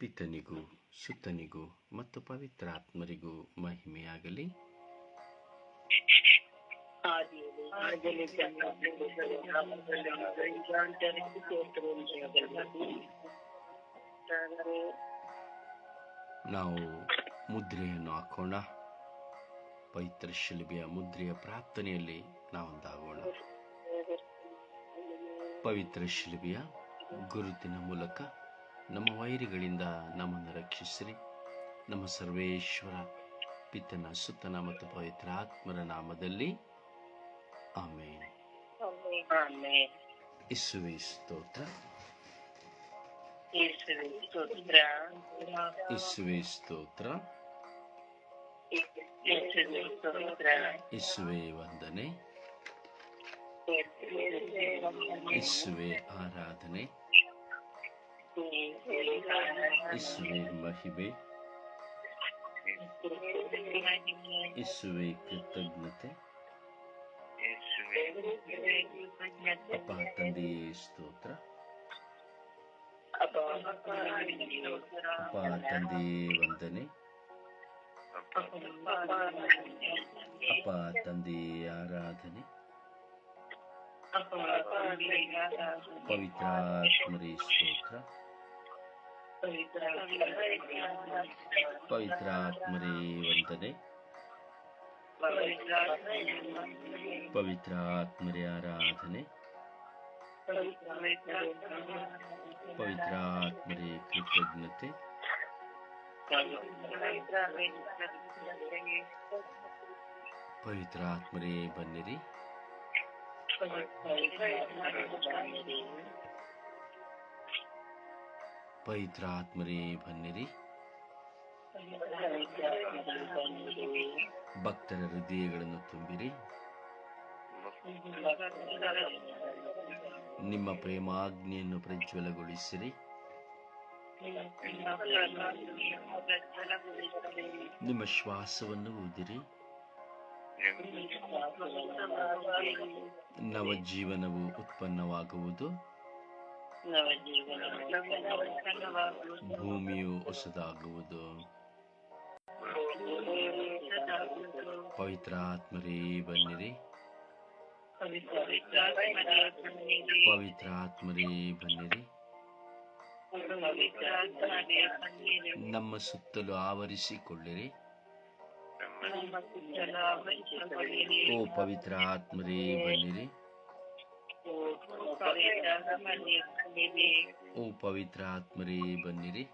ಪಿತನಿಗೂ ಸುತನಿಗೂ ಮತ್ತು ಪವಿತ್ರಾತ್ಮರಿಗೂ ಮಹಿಮೆಯಾಗಲಿ. ನಾವು ಮುದ್ರೆಯನ್ನು ಹಾಕೋಣ. ಪವಿತ್ರ ಶಿಲುಬೆಯ ಮುದ್ರೆಯ ಪ್ರಾರ್ಥನೆಯಲ್ಲಿ ನಾವೊಂದಾಗೋಣ. ಪವಿತ್ರ ಶಿಲುಬೆಯ ಗುರುತಿನ ಮೂಲಕ ನಮ್ಮ ವೈರಿಗಳಿಂದ ನಮ್ಮನ್ನು ರಕ್ಷಿಸಿರಿ. ನಮ್ಮ ಸರ್ವೇಶ್ವರ ಪಿತನ ಸುತನ ಮತ್ತು ಪವಿತ್ರ ಆತ್ಮರ ನಾಮದಲ್ಲಿ ಆಮೇನ್. ಯೇಸುವೇ ಸ್ತೋತ್ರ, ಯೇಸುವೇ ಸ್ತೋತ್ರ, ಯೇಸುವೇ ವಂದನೆ, ಯೇಸುವೇ ಆರಾಧನೆ, ಯೇಸುವೇ ಮಹಿಮೆ, ಯೇಸುವೇ ಕೃತಜ್ಞತೆ. ಅಪ್ಪ ತಂದೆಯೇ ಸ್ತೋತ್ರ, ಅಪ್ಪ ತಂದೆಯೇ ವಂದನೆ, ಅಪ್ಪ ತಂದೆಯೇ ಆರಾಧನೆ, ಪವಿತ್ರಾತ್ಮರೇ ಸ್ತೋತ್ರ, ಪವಿತ್ರಾತ್ಮರೇ ವಂದನೆ, ಪವಿತ್ರಾತ್ಮರೇ ಆರಾಧನೆ, ಪವಿತ್ರಾತ್ಮರೇ ಕೃತಜ್ಞತೆ. ಪವಿತ್ರಾತ್ಮರೇ ಬನ್ನಿರಿ, ಪವಿತ್ರಾತ್ಮರೇ ಬನ್ನಿರಿ. ಭಕ್ತರ ಹೃದಯಗಳನ್ನು ತುಂಬಿರಿ. ನಿಮ್ಮ ಪ್ರೇಮಾಗ್ನಿಯನ್ನು ಪ್ರಜ್ವಲಗೊಳಿಸಿರಿ. ನಿಮ್ಮ ಶ್ವಾಸವನ್ನು ಊದಿರಿ. ನವಜೀವನವು ಉತ್ಪನ್ನವಾಗುವುದು. ಭೂಮಿಯು ಹೊಸದಾಗುವುದು. ಪವಿತ್ರಾತ್ಮರೇ ಬನ್ನಿರಿ, ಪವಿತ್ರಾತ್ಮರೇ ಬನ್ನಿರಿ. ನಮ್ಮ ಸುತ್ತಲೂ ಆವರಿಸಿಕೊಳ್ಳಿರಿ. ಓ ಪವಿತ್ರಾತ್ಮರೇ ಬನ್ನಿರಿ, ಓ ಪವಿತ್ರಾತ್ಮರೇ ಬನ್ನಿರಿ.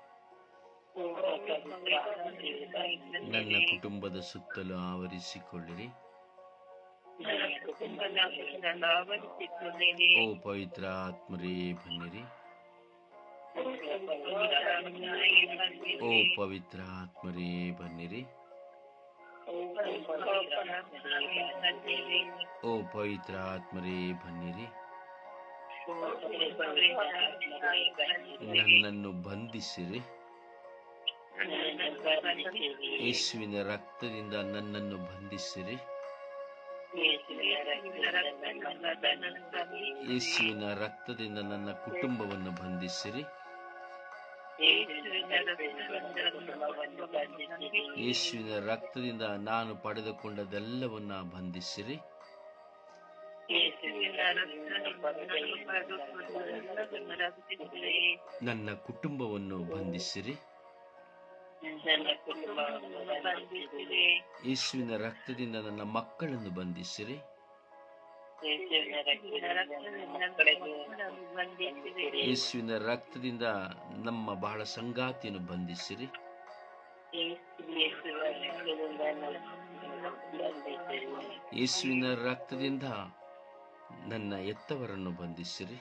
ನನ್ನ ಕುಟುಂಬದ ಸುತ್ತಲೂ ಆವರಿಸಿಕೊಳ್ಳಿರಿ. ಓ ಪವಿತ್ರಾತ್ಮರೇ ಬನ್ನಿರಿ, ಓ ಪವಿತ್ರಾತ್ಮರೇ ಬನ್ನಿರಿ. ಓ ಪವಿತ್ರಾತ್ಮರೇ ಬನ್ನಿರಿ. ನನ್ನನ್ನು ಬಂಧಿಸಿರಿ. ಯೇಸುವಿನ ರಕ್ತದಿಂದ ನನ್ನನ್ನು ಬಂಧಿಸಿರಿ. ಯೇಸುವಿನ ರಕ್ತದಿಂದ ನನ್ನ ಕುಟುಂಬವನ್ನು ಬಂಧಿಸಿರಿ. ಯೇಸುವಿನ ರಕ್ತದಿಂದ ನಾನು ಪಡೆದುಕೊಂಡದೆಲ್ಲವನ್ನ ಬಂಧಿಸಿರಿ. ನನ್ನ ಕುಟುಂಬವನ್ನು ಬಂಧಿಸಿರಿ. ಯೇಸುವಿನ ರಕ್ತದಿಂದ ನನ್ನ ಮಕ್ಕಳನ್ನು ಬಂಧಿಸಿರಿ. ಯೇಸುವಿನ ರಕ್ತದಿಂದ ನಮ್ಮ ಬಹಳ ಸಂಗಾತಿಯನ್ನು ಬಂಧಿಸಿರಿ. ಯೇಸುವಿನ ರಕ್ತದಿಂದ ನನ್ನ ಎತ್ತವರನ್ನು ಬಂಧಿಸಿರಿ.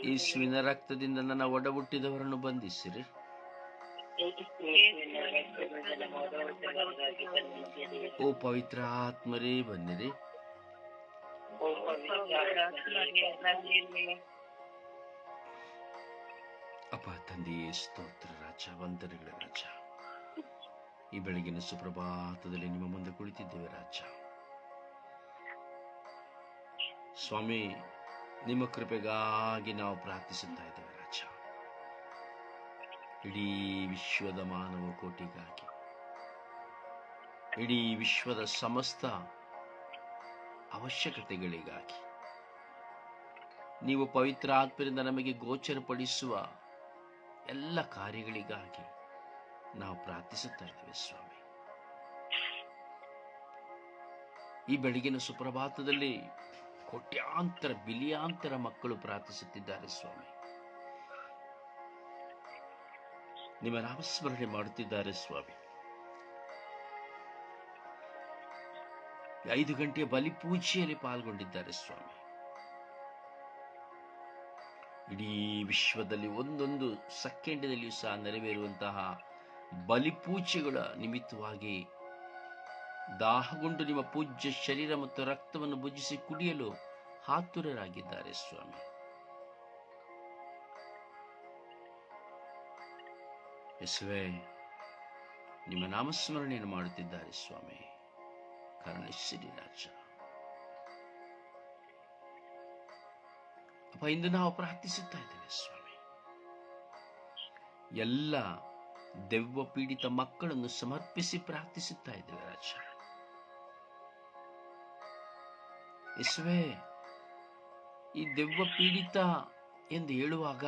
ಯೇಸುವಿನ ರಕ್ತದಿಂದ ನನ್ನ ಒಡಹುಟ್ಟಿದವರನ್ನು ಬಂಧಿಸಿರಿ. ಓ ಪವಿತ್ರ ಆತ್ಮರೇ ಬನ್ನಿರಿ. ಅಪ್ಪ ತಂದೆಯೇ ಸ್ತೋತ್ರ ರಾಜ, ವಂದನೆಗಳ ರಾಜ. ಈ ಬೆಳಗಿನ ಸುಪ್ರಭಾತದಲ್ಲಿ ನಿಮ್ಮ ಮುಂದೆ ಕುಳಿತಿದ್ದೇವೆ ರಾಜ. ಸ್ವಾಮಿ, ನಿಮ್ಮ ಕೃಪೆಗಾಗಿ ನಾವು ಪ್ರಾರ್ಥಿಸುತ್ತಾ ಇದ್ದೇವೆ ರಾಜ. ಇಡೀ ವಿಶ್ವದ ಮಾನವ ಕೋಟಿಗಾಗಿ, ಇಡೀ ವಿಶ್ವದ ಸಮಸ್ತ ಅವಶ್ಯಕತೆಗಳಿಗಾಗಿ, ನೀವು ಪವಿತ್ರ ಆತ್ಮರಿಂದ ನಮಗೆ ಗೋಚರಪಡಿಸುವ ಎಲ್ಲ ಕಾರ್ಯಗಳಿಗಾಗಿ ನಾವು ಪ್ರಾರ್ಥಿಸುತ್ತಾ ಇದ್ದೇವೆ ಸ್ವಾಮಿ. ಈ ಬೆಳಗಿನ ಸುಪ್ರಭಾತದಲ್ಲಿ ಕೋಟ್ಯಾಂತರ ಬಿಲಿಯಾಂತರ ಮಕ್ಕಳು ಪ್ರಾರ್ಥಿಸುತ್ತಿದ್ದಾರೆ ಸ್ವಾಮಿ. ನಿಮ್ಮ ನಾಮಸ್ಮರಣೆ ಮಾಡುತ್ತಿದ್ದಾರೆ ಸ್ವಾಮಿ. 5 ಗಂಟೆಯ ಬಲಿಪೂಜೆಯಲ್ಲಿ ಪಾಲ್ಗೊಂಡಿದ್ದಾರೆ ಸ್ವಾಮಿ. ಇಡೀ ವಿಶ್ವದಲ್ಲಿ ಒಂದೊಂದು ಸೆಕೆಂಡಿನಲ್ಲಿಯೂ ಸಹ ನೆರವೇರುವಂತಹ ಬಲಿಪೂಜೆಗಳ ನಿಮಿತ್ತವಾಗಿ ದಾಹಗೊಂಡು ನಿಮ್ಮ ಪೂಜ್ಯ ಶರೀರ ಮತ್ತು ರಕ್ತವನ್ನು ಭುಜಿಸಿ ಕುಡಿಯಲು ಆತುರರಾಗಿದ್ದಾರೆ ಸ್ವಾಮಿ. ಯೇಸುವೇ, ನಿಮ್ಮ ನಾಮಸ್ಮರಣೆಯನ್ನು ಮಾಡುತ್ತಿದ್ದಾರೆ ಸ್ವಾಮಿ. ಕರುಣಿಸಿರಿ ರಾಜ. ಅಪ್ಪ, ಇಂದು ನಾವು ಪ್ರಾರ್ಥಿಸುತ್ತಾ ಇದ್ದೇವೆ ಸ್ವಾಮಿ. ಎಲ್ಲ ದೆವ್ವ ಪೀಡಿತ ಮಕ್ಕಳನ್ನು ಸಮರ್ಪಿಸಿ ಪ್ರಾರ್ಥಿಸುತ್ತಾ ಇದ್ದೇವೆ ರಾಜ. ಯೇಸುವೇ, ಈ ದೆವ್ವ ಪೀಡಿತ ಎಂದು ಹೇಳುವಾಗ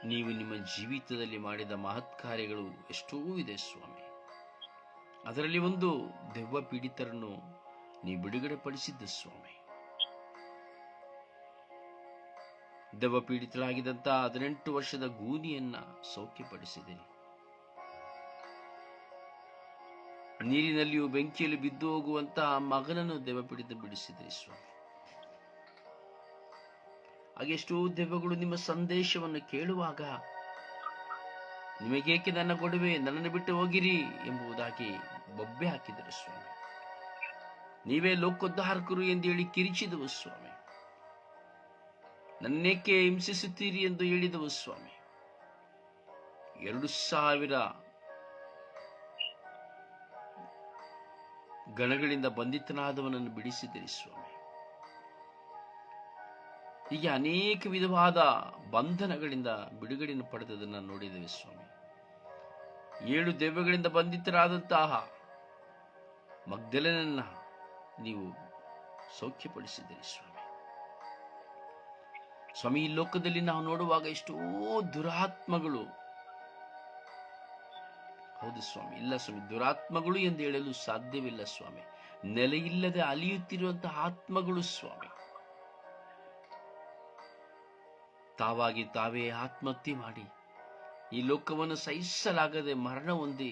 ನೀವು ನಿಮ್ಮ ಜೀವಿತದಲ್ಲಿ ಮಾಡಿದ ಮಹತ್ ಕಾರ್ಯಗಳು ಎಷ್ಟೋ ಇದೆ ಸ್ವಾಮಿ. ಅದರಲ್ಲಿ ಒಂದು ದೆವ್ವ ಪೀಡಿತರನ್ನು ನೀವು ಬಿಡುಗಡೆ ಪಡಿಸಿದ್ದು ಸ್ವಾಮಿ. ದೆವ್ವ ಪೀಡಿತರಾಗಿದ್ದಂತಹ 18 ವರ್ಷದ ಗೂನಿಯನ್ನ ಸೌಖ್ಯಪಡಿಸಿದಿರಿ. ನೀರಿನಲ್ಲಿಯೂ ಬೆಂಕಿಯಲ್ಲಿ ಬಿದ್ದು ಹೋಗುವಂತಹ ಮಗನನ್ನು ದೆವ್ವ ಪೀಡಿತ ಬಿಡಿಸಿದಿರಿ ಸ್ವಾಮಿ. ಹಾಗೆಷ್ಟೋ ದೆವ್ವಗಳು ನಿಮ್ಮ ಸಂದೇಶವನ್ನು ಕೇಳುವಾಗ ನಿಮಗೇಕೆ ನನ್ನ ಗೊಡವೆ, ನನ್ನನ್ನು ಬಿಟ್ಟು ಹೋಗಿರಿ ಎಂಬುದಾಗಿ ಬೊಬ್ಬೆ ಹಾಕಿದರು ಸ್ವಾಮಿ. ನೀವೇ ಲೋಕೋದ್ಧಾರಕರು ಎಂದು ಹೇಳಿ ಕಿರಿಚಿದವು ಸ್ವಾಮಿ. ನನ್ನೇಕೆ ಹಿಂಸಿಸುತ್ತೀರಿ ಎಂದು ಹೇಳಿದವು ಸ್ವಾಮಿ. 2000 ಗಣಗಳಿಂದ ಬಂಧಿತನಾದವನನ್ನು ಬಿಡಿಸಿದಿರಿ ಸ್ವಾಮಿ. ಹೀಗೆ ಅನೇಕ ವಿಧವಾದ ಬಂಧನಗಳಿಂದ ಬಿಡುಗಡೆಯನ್ನು ಪಡೆದದನ್ನು ನೋಡಿದ್ದೇವೆ ಸ್ವಾಮಿ. 7 ದೆವ್ವಗಳಿಂದ ಬಂಧಿತರಾದಂತಹ ಮಗ್ದಲನನ್ನ ನೀವು ಸೌಖ್ಯಪಡಿಸಿದಿರಿ ಸ್ವಾಮಿ. ಸ್ವಾಮಿ, ಈ ಲೋಕದಲ್ಲಿ ನಾವು ನೋಡುವಾಗ ಎಷ್ಟೋ ದುರಾತ್ಮಗಳು, ಹೌದು ಸ್ವಾಮಿ, ಇಲ್ಲ ಸ್ವಾಮಿ, ದುರಾತ್ಮಗಳು ಎಂದು ಹೇಳಲು ಸಾಧ್ಯವಿಲ್ಲ ಸ್ವಾಮಿ. ನೆಲೆಯಿಲ್ಲದೆ ಅಲಿಯುತ್ತಿರುವಂತಹ ಆತ್ಮಗಳು ಸ್ವಾಮಿ. ತಾವಾಗಿ ತಾವೇ ಆತ್ಮಹತ್ಯೆ ಮಾಡಿ ಈ ಲೋಕವನ್ನು ಸಹಿಸಲಾಗದೆ ಮರಣ ಹೊಂದಿ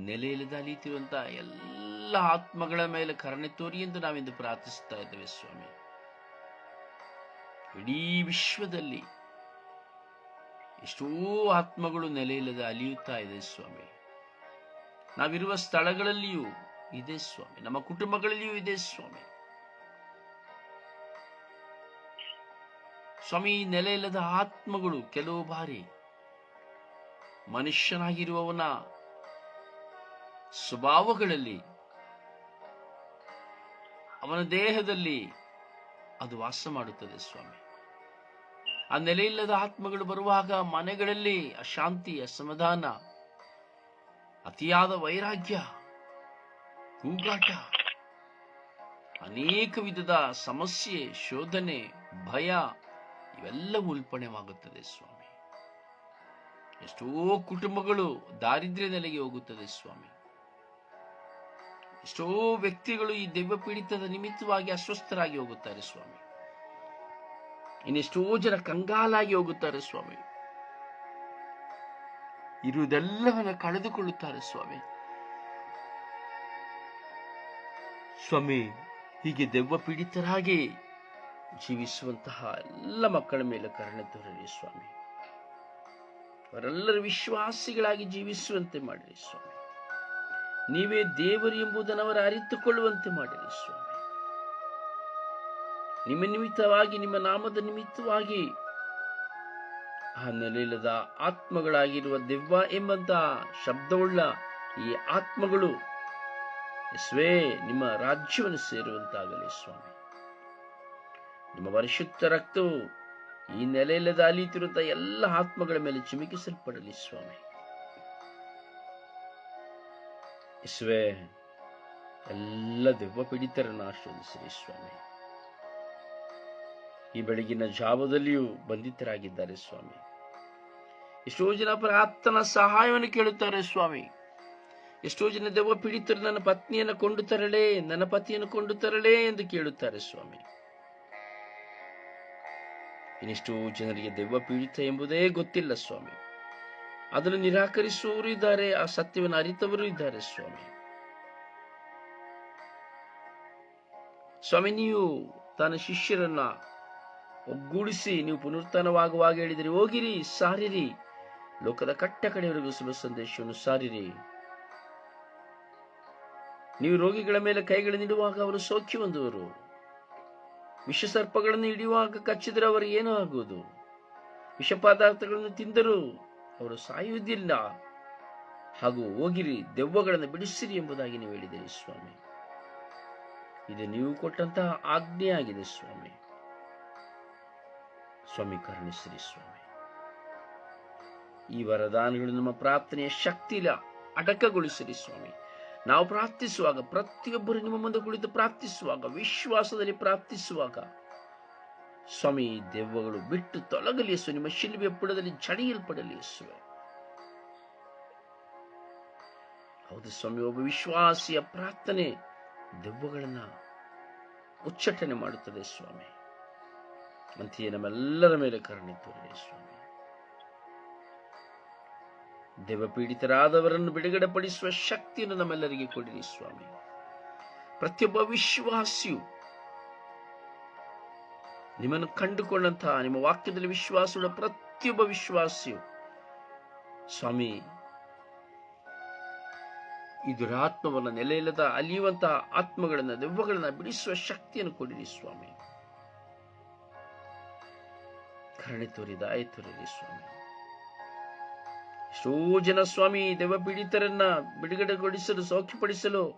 ನೆಲೆಯಿಲ್ಲದೆ ಅಲಿಯುತ್ತಿರುವಂತಹ ಎಲ್ಲ ಆತ್ಮಗಳ ಮೇಲೆ ಕರುಣೆ ತೋರಿ ಎಂದು ನಾವಿಂದು ಪ್ರಾರ್ಥಿಸುತ್ತಾ ಇದ್ದೇವೆ ಸ್ವಾಮಿ. ಇಡೀ ವಿಶ್ವದಲ್ಲಿ ಎಷ್ಟೋ ಆತ್ಮಗಳು ನೆಲೆಯಿಲ್ಲದೆ ಅಲಿಯುತ್ತಾ ಇದೆ ಸ್ವಾಮಿ. ನಾವಿರುವ ಸ್ಥಳಗಳಲ್ಲಿಯೂ ಇದೆ ಸ್ವಾಮಿ, ನಮ್ಮ ಕುಟುಂಬಗಳಲ್ಲಿಯೂ ಇದೆ ಸ್ವಾಮಿ. ಸ್ವಾಮಿ, ನೆಲೆಯಿಲ್ಲದ ಆತ್ಮಗಳು ಕೆಲವು ಬಾರಿ ಮನುಷ್ಯನಾಗಿರುವವನ ಸ್ವಭಾವಗಳಲ್ಲಿ, ಅವನ ದೇಹದಲ್ಲಿ ಅದು ವಾಸ ಮಾಡುತ್ತದೆ ಸ್ವಾಮಿ. ಆ ನೆಲೆಯಿಲ್ಲದ ಆತ್ಮಗಳು ಬರುವಾಗ ಮನೆಗಳಲ್ಲಿ ಅಶಾಂತಿ, ಅಸಮಾಧಾನ, ಅತಿಯಾದ ವೈರಾಗ್ಯ, ಕೂಗಾಟ, ಅನೇಕ ವಿಧದ ಸಮಸ್ಯೆ, ಶೋಧನೆ, ಭಯ ಇವೆಲ್ಲವೂ ಉಲ್ಪಣವಾಗುತ್ತದೆ ಸ್ವಾಮಿ. ಎಷ್ಟೋ ಕುಟುಂಬಗಳು ದಾರಿದ್ರ್ಯ ನೆಲೆಗೆ ಹೋಗುತ್ತದೆ ಸ್ವಾಮಿ. ಎಷ್ಟೋ ವ್ಯಕ್ತಿಗಳು ಈ ದೆವ್ವ ಪೀಡಿತದ ನಿಮಿತ್ತವಾಗಿ ಅಸ್ವಸ್ಥರಾಗಿ ಹೋಗುತ್ತಾರೆ ಸ್ವಾಮಿ. ಇನ್ನೆಷ್ಟೋ ಜನ ಕಂಗಾಲಾಗಿ ಹೋಗುತ್ತಾರೆ ಸ್ವಾಮಿ. ಇರುವುದೆಲ್ಲವನ್ನ ಕಳೆದುಕೊಳ್ಳುತ್ತಾರೆ ಸ್ವಾಮಿ. ಸ್ವಾಮಿ, ಹೀಗೆ ದೆವ್ವ ಪೀಡಿತರಾಗಿ ಜೀವಿಸುವಂತಹ ಎಲ್ಲ ಮಕ್ಕಳ ಮೇಲೆ ಕರುಣೆ ತೋರಿರಿ ಸ್ವಾಮಿ. ಅವರೆಲ್ಲರೂ ವಿಶ್ವಾಸಿಗಳಾಗಿ ಜೀವಿಸುವಂತೆ ಮಾಡಿರಿ ಸ್ವಾಮಿ. ನೀವೇ ದೇವರು ಎಂಬುದನ್ನು ಅವರು ಅರಿತುಕೊಳ್ಳುವಂತೆ ಮಾಡಿರಿ ಸ್ವಾಮಿ. ನಿಮ್ಮ ನಿಮಿತ್ತವಾಗಿ, ನಿಮ್ಮ ನಾಮದ ನಿಮಿತ್ತವಾಗಿ ಆ ನೆಲೆಯಿಲ್ಲದ ಆತ್ಮಗಳಾಗಿರುವ ದೆವ್ವ ಎಂಬಂತಹ ಶಬ್ದವುಳ್ಳ ಈ ಆತ್ಮಗಳು ಯೇಸುವೇ ನಿಮ್ಮ ರಾಜ್ಯವನ್ನು ಸೇರುವಂತಾಗಲಿ ಸ್ವಾಮಿ. ನಿಮ್ಮ ಪರಿಶುದ್ಧ ರಕ್ತವು ಈ ನೆಲೆಯಿಲ್ಲದ ಅಲಿಯುತ್ತಿರುವಂತಹ ಎಲ್ಲ ಆತ್ಮಗಳ ಮೇಲೆ ಚಿಮುಕಿಸಲ್ಪಡಲಿ ಸ್ವಾಮಿ. ಯೇಸುವೇ, ಎಲ್ಲ ದೆವ್ವ ಪೀಡಿತರನ್ನು ಆಶೀರ್ವದಿಸಿರಿ ಸ್ವಾಮಿ. ಈ ಬೆಳಗಿನ ಜಾವದಲ್ಲಿಯೂ ಬಂಧಿತರಾಗಿದ್ದಾರೆ ಸ್ವಾಮಿ. ಎಷ್ಟೋ ಜನ ಪ್ರಾರ್ಥನಾ ಸಹಾಯವನ್ನು ಕೇಳುತ್ತಾರೆ ಸ್ವಾಮಿ. ಎಷ್ಟೋ ಜನ ದೆವ್ವ ಪೀಡಿತರು ನನ್ನ ಪತ್ನಿಯನ್ನು ಕೊಂಡು ತರಲೇ, ನನ್ನ ಪತಿಯನ್ನು ಕೊಂಡು ತರಲೇ ಎಂದು ಕೇಳುತ್ತಾರೆ ಸ್ವಾಮಿ. ಇನ್ನೆಷ್ಟೋ ಜನರಿಗೆ ದೆವ್ವ ಪೀಡಿತ ಎಂಬುದೇ ಗೊತ್ತಿಲ್ಲ ಸ್ವಾಮಿ. ಅದನ್ನು ನಿರಾಕರಿಸುವವರು ಇದ್ದಾರೆ, ಆ ಸತ್ಯವನ್ನು ಅರಿತವರು ಇದ್ದಾರೆ ಸ್ವಾಮಿ. ಸ್ವಾಮಿ, ನೀವು ತನ್ನ ಶಿಷ್ಯರನ್ನ ಒಗ್ಗೂಡಿಸಿ ನೀವು ಪುನರುತ್ಥಾನವಾಗುವಾಗ ಹೇಳಿದರೆ, ಹೋಗಿರಿ, ಸಾರಿರಿ, ಲೋಕದ ಕಟ್ಟ ಕಡೆಯವರೆಗೂ ಸುಲಭ ಸಂದೇಶವನ್ನು ಸಾರಿರಿ. ನೀವು ರೋಗಿಗಳ ಮೇಲೆ ಕೈಗಳನ್ನಿಡುವಾಗ ಅವರು ಸೌಖ್ಯ ಹೊಂದುವರು. ವಿಷಸರ್ಪಗಳನ್ನು ಹಿಡಿಯುವಾಗ ಕಚ್ಚಿದರೆ ಅವರು ಏನೂ ಆಗುವುದು. ವಿಷ ಪದಾರ್ಥಗಳನ್ನು ತಿಂದರೂ ಅವರು ಸಾಯುವುದಿಲ್ಲ. ಹಾಗೂ ಹೋಗಿರಿ, ದೆವ್ವಗಳನ್ನು ಬಿಡಿಸಿರಿ ಎಂಬುದಾಗಿ ನೀವು ಹೇಳಿದಿರಿ ಸ್ವಾಮಿ. ಇದು ನೀವು ಕೊಟ್ಟಂತಹ ಆಜ್ಞೆಯಾಗಿದೆ ಸ್ವಾಮಿ. ಸ್ವಾಮಿ, ಕರುಣಿಸಿರಿ ಸ್ವಾಮಿ. ಈ ವರದಾನಗಳು ನಮ್ಮ ಪ್ರಾರ್ಥನೆಯ ಶಕ್ತಿಯ ಅಡಕಗೊಳಿಸಿರಿ ಸ್ವಾಮಿ. ನಾವು ಪ್ರಾರ್ಥಿಸುವಾಗ, ಪ್ರತಿಯೊಬ್ಬರು ನಿಮ್ಮ ಮುಂದೆ ಕುಳಿತು ಪ್ರಾರ್ಥಿಸುವಾಗ, ವಿಶ್ವಾಸದಲ್ಲಿ ಪ್ರಾರ್ಥಿಸುವಾಗ ಸ್ವಾಮಿ, ದೆವ್ವಗಳು ಬಿಟ್ಟು ತೊಲಗಲಿ ಯೇಸು. ನಿಮ್ಮ ಶಿಲುಬೆಯ ಪುಡದಲ್ಲಿ ಜಡಿಯಲ್ಪಡಲಿ ಯೇಸುವೆ. ಹೌದು ಸ್ವಾಮಿ, ಒಬ್ಬ ವಿಶ್ವಾಸಿಯ ಪ್ರಾರ್ಥನೆ ದೆವ್ವಗಳನ್ನ ಉಚ್ಚಟನೆ ಮಾಡುತ್ತದೆ ಸ್ವಾಮಿ. ಅಂತೆಯೇ ನಮ್ಮೆಲ್ಲರ ಮೇಲೆ ಕರುಣೆ ತೋರಿರಿ ಸ್ವಾಮಿ. ದೆವ್ವ ಪೀಡಿತರಾದವರನ್ನು ಬಿಡುಗಡೆ ಪಡಿಸುವ ಶಕ್ತಿಯನ್ನು ನಮ್ಮೆಲ್ಲರಿಗೆ ಕೊಡಿರಿ ಸ್ವಾಮಿ. ಪ್ರತಿಯೊಬ್ಬ ವಿಶ್ವಾಸಿಯು ನಿಮ್ಮನ್ನು ಕಂಡುಕೊಂಡಂತಹ, ನಿಮ್ಮ ವಾಕ್ಯದಲ್ಲಿ ವಿಶ್ವಾಸವುಳ್ಳ ಪ್ರತಿಯೊಬ್ಬ ವಿಶ್ವಾಸಿಯು ಸ್ವಾಮಿ, ಈ ದುರಾತ್ಮವನ್ನು, ನೆಲೆಯಿಲ್ಲದ ಅಲಿಯುವಂತಹ ಆತ್ಮಗಳನ್ನ, ದೆವ್ವಗಳನ್ನ ಬಿಡಿಸುವ ಶಕ್ತಿಯನ್ನು ಕೊಡಿರಿ ಸ್ವಾಮಿ. ಕರುಣೆ ತೋರಿ, ದಯೆ ತೋರಿರಿ ಸ್ವಾಮಿ. ಎಷ್ಟೋ ಜನ ಸ್ವಾಮಿ, ದೆವ್ವ ಪೀಡಿತರನ್ನ ಬಿಡುಗಡೆಗೊಳಿಸಲು, ಸೌಖ್ಯಪಡಿಸಲು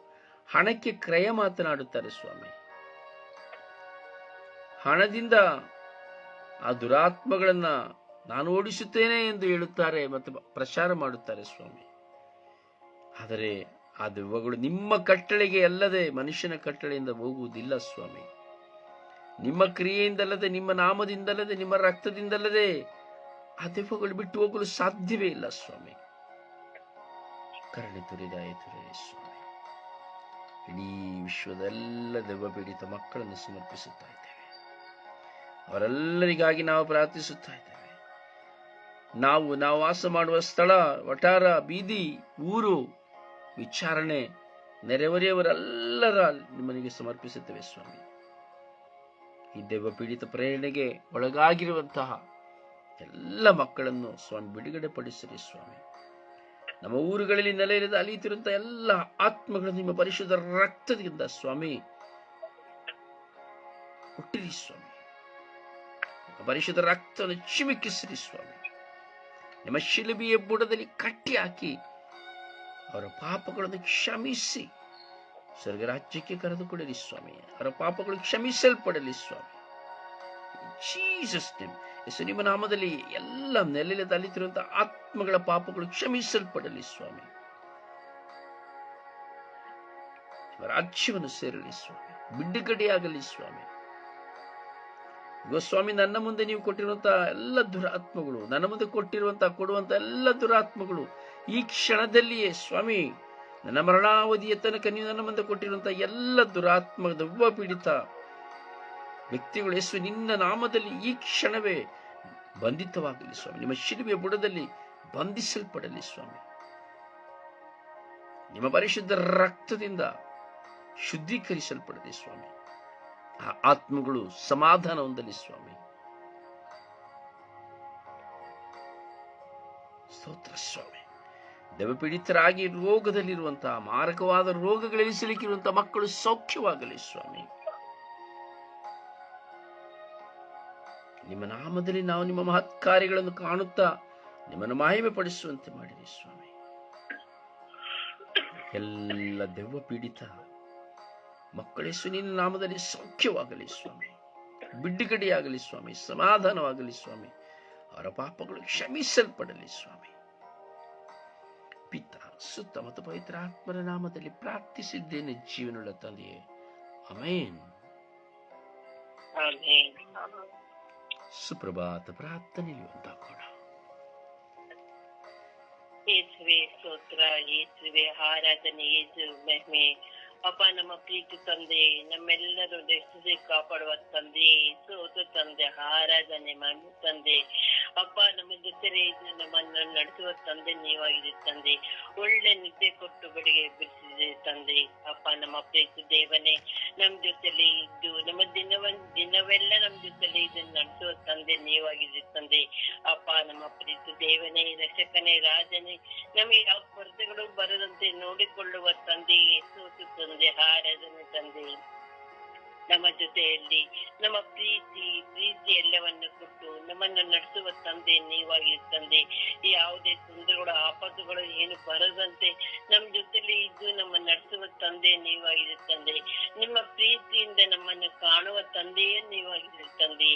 ಹಣಕ್ಕೆ ಕ್ರಯ ಮಾತನಾಡುತ್ತಾರೆ ಸ್ವಾಮಿ. ಹಣದಿಂದ ಆ ದುರಾತ್ಮಗಳನ್ನ ನಾನು ಓಡಿಸುತ್ತೇನೆ ಎಂದು ಹೇಳುತ್ತಾರೆ ಮತ್ತು ಪ್ರಚಾರ ಮಾಡುತ್ತಾರೆ ಸ್ವಾಮಿ. ಆದರೆ ಆ ದೆವ್ವಗಳು ನಿಮ್ಮ ಕಟ್ಟಳೆಗೆ ಅಲ್ಲದೆ ಮನುಷ್ಯನ ಕಟ್ಟಳೆಯಿಂದ ಹೋಗುವುದಿಲ್ಲ ಸ್ವಾಮಿ. ನಿಮ್ಮ ಕ್ರಿಯೆಯಿಂದಲ್ಲದೆ, ನಿಮ್ಮ ನಾಮದಿಂದಲ್ಲದೆ, ನಿಮ್ಮ ರಕ್ತದಿಂದಲ್ಲದೆ ಆ ದೆವ್ವಗಳು ಬಿಟ್ಟು ಹೋಗಲು ಸಾಧ್ಯವೇ ಇಲ್ಲ ಸ್ವಾಮಿ. ಕರುಣೆ ತೋರಿ, ದಯೆ ತೋರಿ ಸ್ವಾಮಿ. ಇಡೀ ವಿಶ್ವದ ಎಲ್ಲ ದೆವ್ವ ಪೀಡಿತ ಮಕ್ಕಳನ್ನು ಸಮರ್ಪಿಸುತ್ತಾ ಇದ್ದೇವೆ. ಅವರೆಲ್ಲರಿಗಾಗಿ ನಾವು ಪ್ರಾರ್ಥಿಸುತ್ತಾ ಇದ್ದೇವೆ. ನಾವು ವಾಸ ಮಾಡುವ ಸ್ಥಳ, ವಠಾರ, ಬೀದಿ, ಊರು, ವಿಚಾರಣೆ, ನೆರೆಹೊರೆಯವರೆಲ್ಲರ ನಿಮ್ಮನಿಗೆ ಸಮರ್ಪಿಸುತ್ತೇವೆ ಸ್ವಾಮಿ. ಈ ದೆವ್ವ ಪೀಡಿತ ಪ್ರೇರಣೆಗೆ ಒಳಗಾಗಿರುವಂತಹ ಎಲ್ಲ ಮಕ್ಕಳನ್ನು ಸ್ವಾಮಿ ಬಿಡುಗಡೆ ಪಡಿಸಿರಿ ಸ್ವಾಮಿ. ನಮ್ಮ ಊರುಗಳಲ್ಲಿ ನೆಲೆಯಿಲ್ಲದ ಅಲಿಯುತ್ತಿರುವಂತಹ ಎಲ್ಲ ಆತ್ಮಗಳನ್ನು ನಿಮ್ಮ ಪರಿಶುದ್ಧ ರಕ್ತದಿಂದ ಸ್ವಾಮಿ ಹುಟ್ಟಿರಿ ಸ್ವಾಮಿ. ಪರಿಶುದ್ಧ ರಕ್ತವನ್ನು ಚಿಮುಕಿಸಿರಿ ಸ್ವಾಮಿ. ನಿಮ್ಮ ಶಿಲುಬೆಯ ಬುಡದಲ್ಲಿ ಕಟ್ಟಿ ಹಾಕಿ ಅವರ ಪಾಪಗಳನ್ನು ಕ್ಷಮಿಸಿ ಸ್ವರ್ಗರಾಜ್ಯಕ್ಕೆ ಕರೆದುಕೊಡಿರಿ ಸ್ವಾಮಿ. ಅವರ ಪಾಪಗಳು ಕ್ಷಮಿಸಲ್ಪಡಲಿ ಸ್ವಾಮಿ. Jesus name. ಯೇಸು, ನಿಮ್ಮ ನಾಮದಲ್ಲಿ ಎಲ್ಲ ನೆಲೆಯಲ್ಲಿ ಅಲಿತಿರುವಂತಹ ಆತ್ಮಗಳ ಪಾಪಗಳು ಕ್ಷಮಿಸಲ್ಪಡಲಿ ಸ್ವಾಮಿ. ರಾಜ್ಯವನ್ನು ಸೇರಲಿ ಸ್ವಾಮಿ. ಬಿಡುಗಡೆಯಾಗಲಿ ಸ್ವಾಮಿ. ಸ್ವಾಮಿ, ನನ್ನ ಮುಂದೆ ನೀವು ಕೊಟ್ಟಿರುವಂತಹ ಎಲ್ಲ ದುರಾತ್ಮಗಳು, ನನ್ನ ಮುಂದೆ ಕೊಡುವಂತಹ ಎಲ್ಲ ದುರಾತ್ಮಗಳು ಈ ಕ್ಷಣದಲ್ಲಿಯೇ ಸ್ವಾಮಿ, ನನ್ನ ಮರಣಾವಧಿಯ ತನಕ ನೀವು ನನ್ನ ಮುಂದೆ ಕೊಟ್ಟಿರುವಂತಹ ಎಲ್ಲ ದುರಾತ್ಮ, ದೆವ್ವ ಪೀಡಿತ ವ್ಯಕ್ತಿಗಳು ಯೇಸು ನಿನ್ನ ನಾಮದಲ್ಲಿ ಈ ಕ್ಷಣವೇ ಬಂಧಿತವಾಗಲಿ ಸ್ವಾಮಿ. ನಿಮ್ಮ ಶಿಲುಬೆಯ ಬುಡದಲ್ಲಿ ಬಂಧಿಸಲ್ಪಡಲಿ ಸ್ವಾಮಿ. ನಿಮ್ಮ ಪರಿಶುದ್ಧ ರಕ್ತದಿಂದ ಶುದ್ಧೀಕರಿಸಲ್ಪಡಲಿ ಸ್ವಾಮಿ. ಆ ಆತ್ಮಗಳು ಸಮಾಧಾನ ಹೊಂದಲಿ ಸ್ವಾಮಿ. ಸ್ತೋತ್ರ ಸ್ವಾಮಿ. ದೆವ್ವಪೀಡಿತರಾಗಿ ರೋಗದಲ್ಲಿರುವಂತಹ, ಮಾರಕವಾದ ರೋಗಗಳಲ್ಲಿ ಸಿಲುಕಿರುವಂತಹ ಮಕ್ಕಳು ಸೌಖ್ಯವಾಗಲಿ ಸ್ವಾಮಿ. ನಿಮ್ಮ ನಾಮದಲ್ಲಿ ನಾವು ನಿಮ್ಮ ಮಹತ್ ಕಾರ್ಯಗಳನ್ನು ಕಾಣುತ್ತಾ ನಿಮ್ಮನ್ನು ಮಹಿಮೆ ಪಡಿಸುವಂತೆ ಮಾಡಿರಿ ಸ್ವಾಮಿ. ಎಲ್ಲ ದೆವ್ವ ಪೀಡಿತ ಮಕ್ಕಳೇಸು ನಿನ್ನ ನಾಮದಲ್ಲಿ ಸೌಖ್ಯವಾಗಲಿ ಸ್ವಾಮಿ. ಬಿಡುಗಡೆಯಾಗಲಿ ಸ್ವಾಮಿ, ಸಮಾಧಾನವಾಗಲಿ ಸ್ವಾಮಿ, ಅವರ ಪಾಪಗಳು ಕ್ಷಮಿಸಲ್ಪಡಲಿ ಸ್ವಾಮಿ. ಪಿತ, ಸುತ್ತ ಮತ್ತು ಪವಿತ್ರ ಆತ್ಮರ ನಾಮದಲ್ಲಿ ಪ್ರಾರ್ಥಿಸಿದ್ದೇನೆ ಜೀವನದ ತಂದೆಯೇ, ಆಮೆನ್. ಸುಪ್ರಭಾತ ಪ್ರಾರ್ಥನೆಯಲ್ಲಿ ಒಂದಾಗೋಣ. ಯೇಸುವೆ ಸ್ತೋತ್ರ, ಯೇಸುವೆ ಆರಾಧನೆ, ಯೇಸು ಮಹಿಮೆ. ಅಪ್ಪ, ನಮ್ಮ ಪ್ರೀತಿ ತಂದೆ, ನಮ್ಮೆಲ್ಲರೂ ರಕ್ಷಿಸಿ ಕಾಪಾಡುವ ತಂದೆ, ಸೋತು ತಂದೆ, ಆರಾಧನೆ ಮಾಡಿ ತಂದೆ. ಅಪ್ಪ, ನಮ್ಮ ಜೊತೆಲೇ ಇದ್ದು ನಮ್ಮನ್ನು ನಡೆಸುವ ತಂದೆ ನೀವಾಗಿದೆ ತಂದೆ. ಒಳ್ಳೆ ನಿದ್ದೆ ಕೊಟ್ಟು ಬಡಿಗೆ ಬಿಡಿಸಿದೆ ತಂದೆ. ಅಪ್ಪ, ನಮ್ಮ ಪ್ರೀತಿ ದೇವನೇ, ನಮ್ ಜೊತೆಲಿ ಇದ್ದು ನಮ್ಮ ದಿನವೆಲ್ಲ ನಮ್ ಜೊತೆಲಿ ಇದನ್ನು ನಡೆಸುವ ತಂದೆ ನೀವಾಗಿದೆ ತಂದೆ. ಅಪ್ಪ, ನಮ್ಮ ಪ್ರೀತಿ ದೇವನೇ, ರಕ್ಷಕನೇ, ರಾಜನೇ, ನಮಗೆ ಯಾವ ಕೊರತೆಗಳು ಬರದಂತೆ ನೋಡಿಕೊಳ್ಳುವ ತಂದೆ, ಸೋತು ತಂದೆ, ಆರಾಧನೆ ತಂದೆ. ನಮ್ಮ ಜೊತೆಯಲ್ಲಿ ನಮ್ಮ ಪ್ರೀತಿ ಎಲ್ಲವನ್ನು ಕೊಟ್ಟು ನಮ್ಮನ್ನು ನಡೆಸುವ ತಂದೆ ನೀವಾಗಿದೆ ತಂದೆ. ಯಾವುದೇ ತೊಂದರೆಗಳು, ಆಪತ್ತುಗಳು ಏನು ಬರದಂತೆ ನಮ್ಮ ಜೊತೆಲಿ ಇದ್ದು ನಮ್ಮ ನಡೆಸುವ ತಂದೆ ನೀವಾಗಿದೆ ತಂದೆ. ನಿಮ್ಮ ಪ್ರೀತಿಯಿಂದ ನಮ್ಮನ್ನು ಕಾಣುವ ತಂದೆಯೇ ನೀವಾಗಿದೆ ತಂದೆ.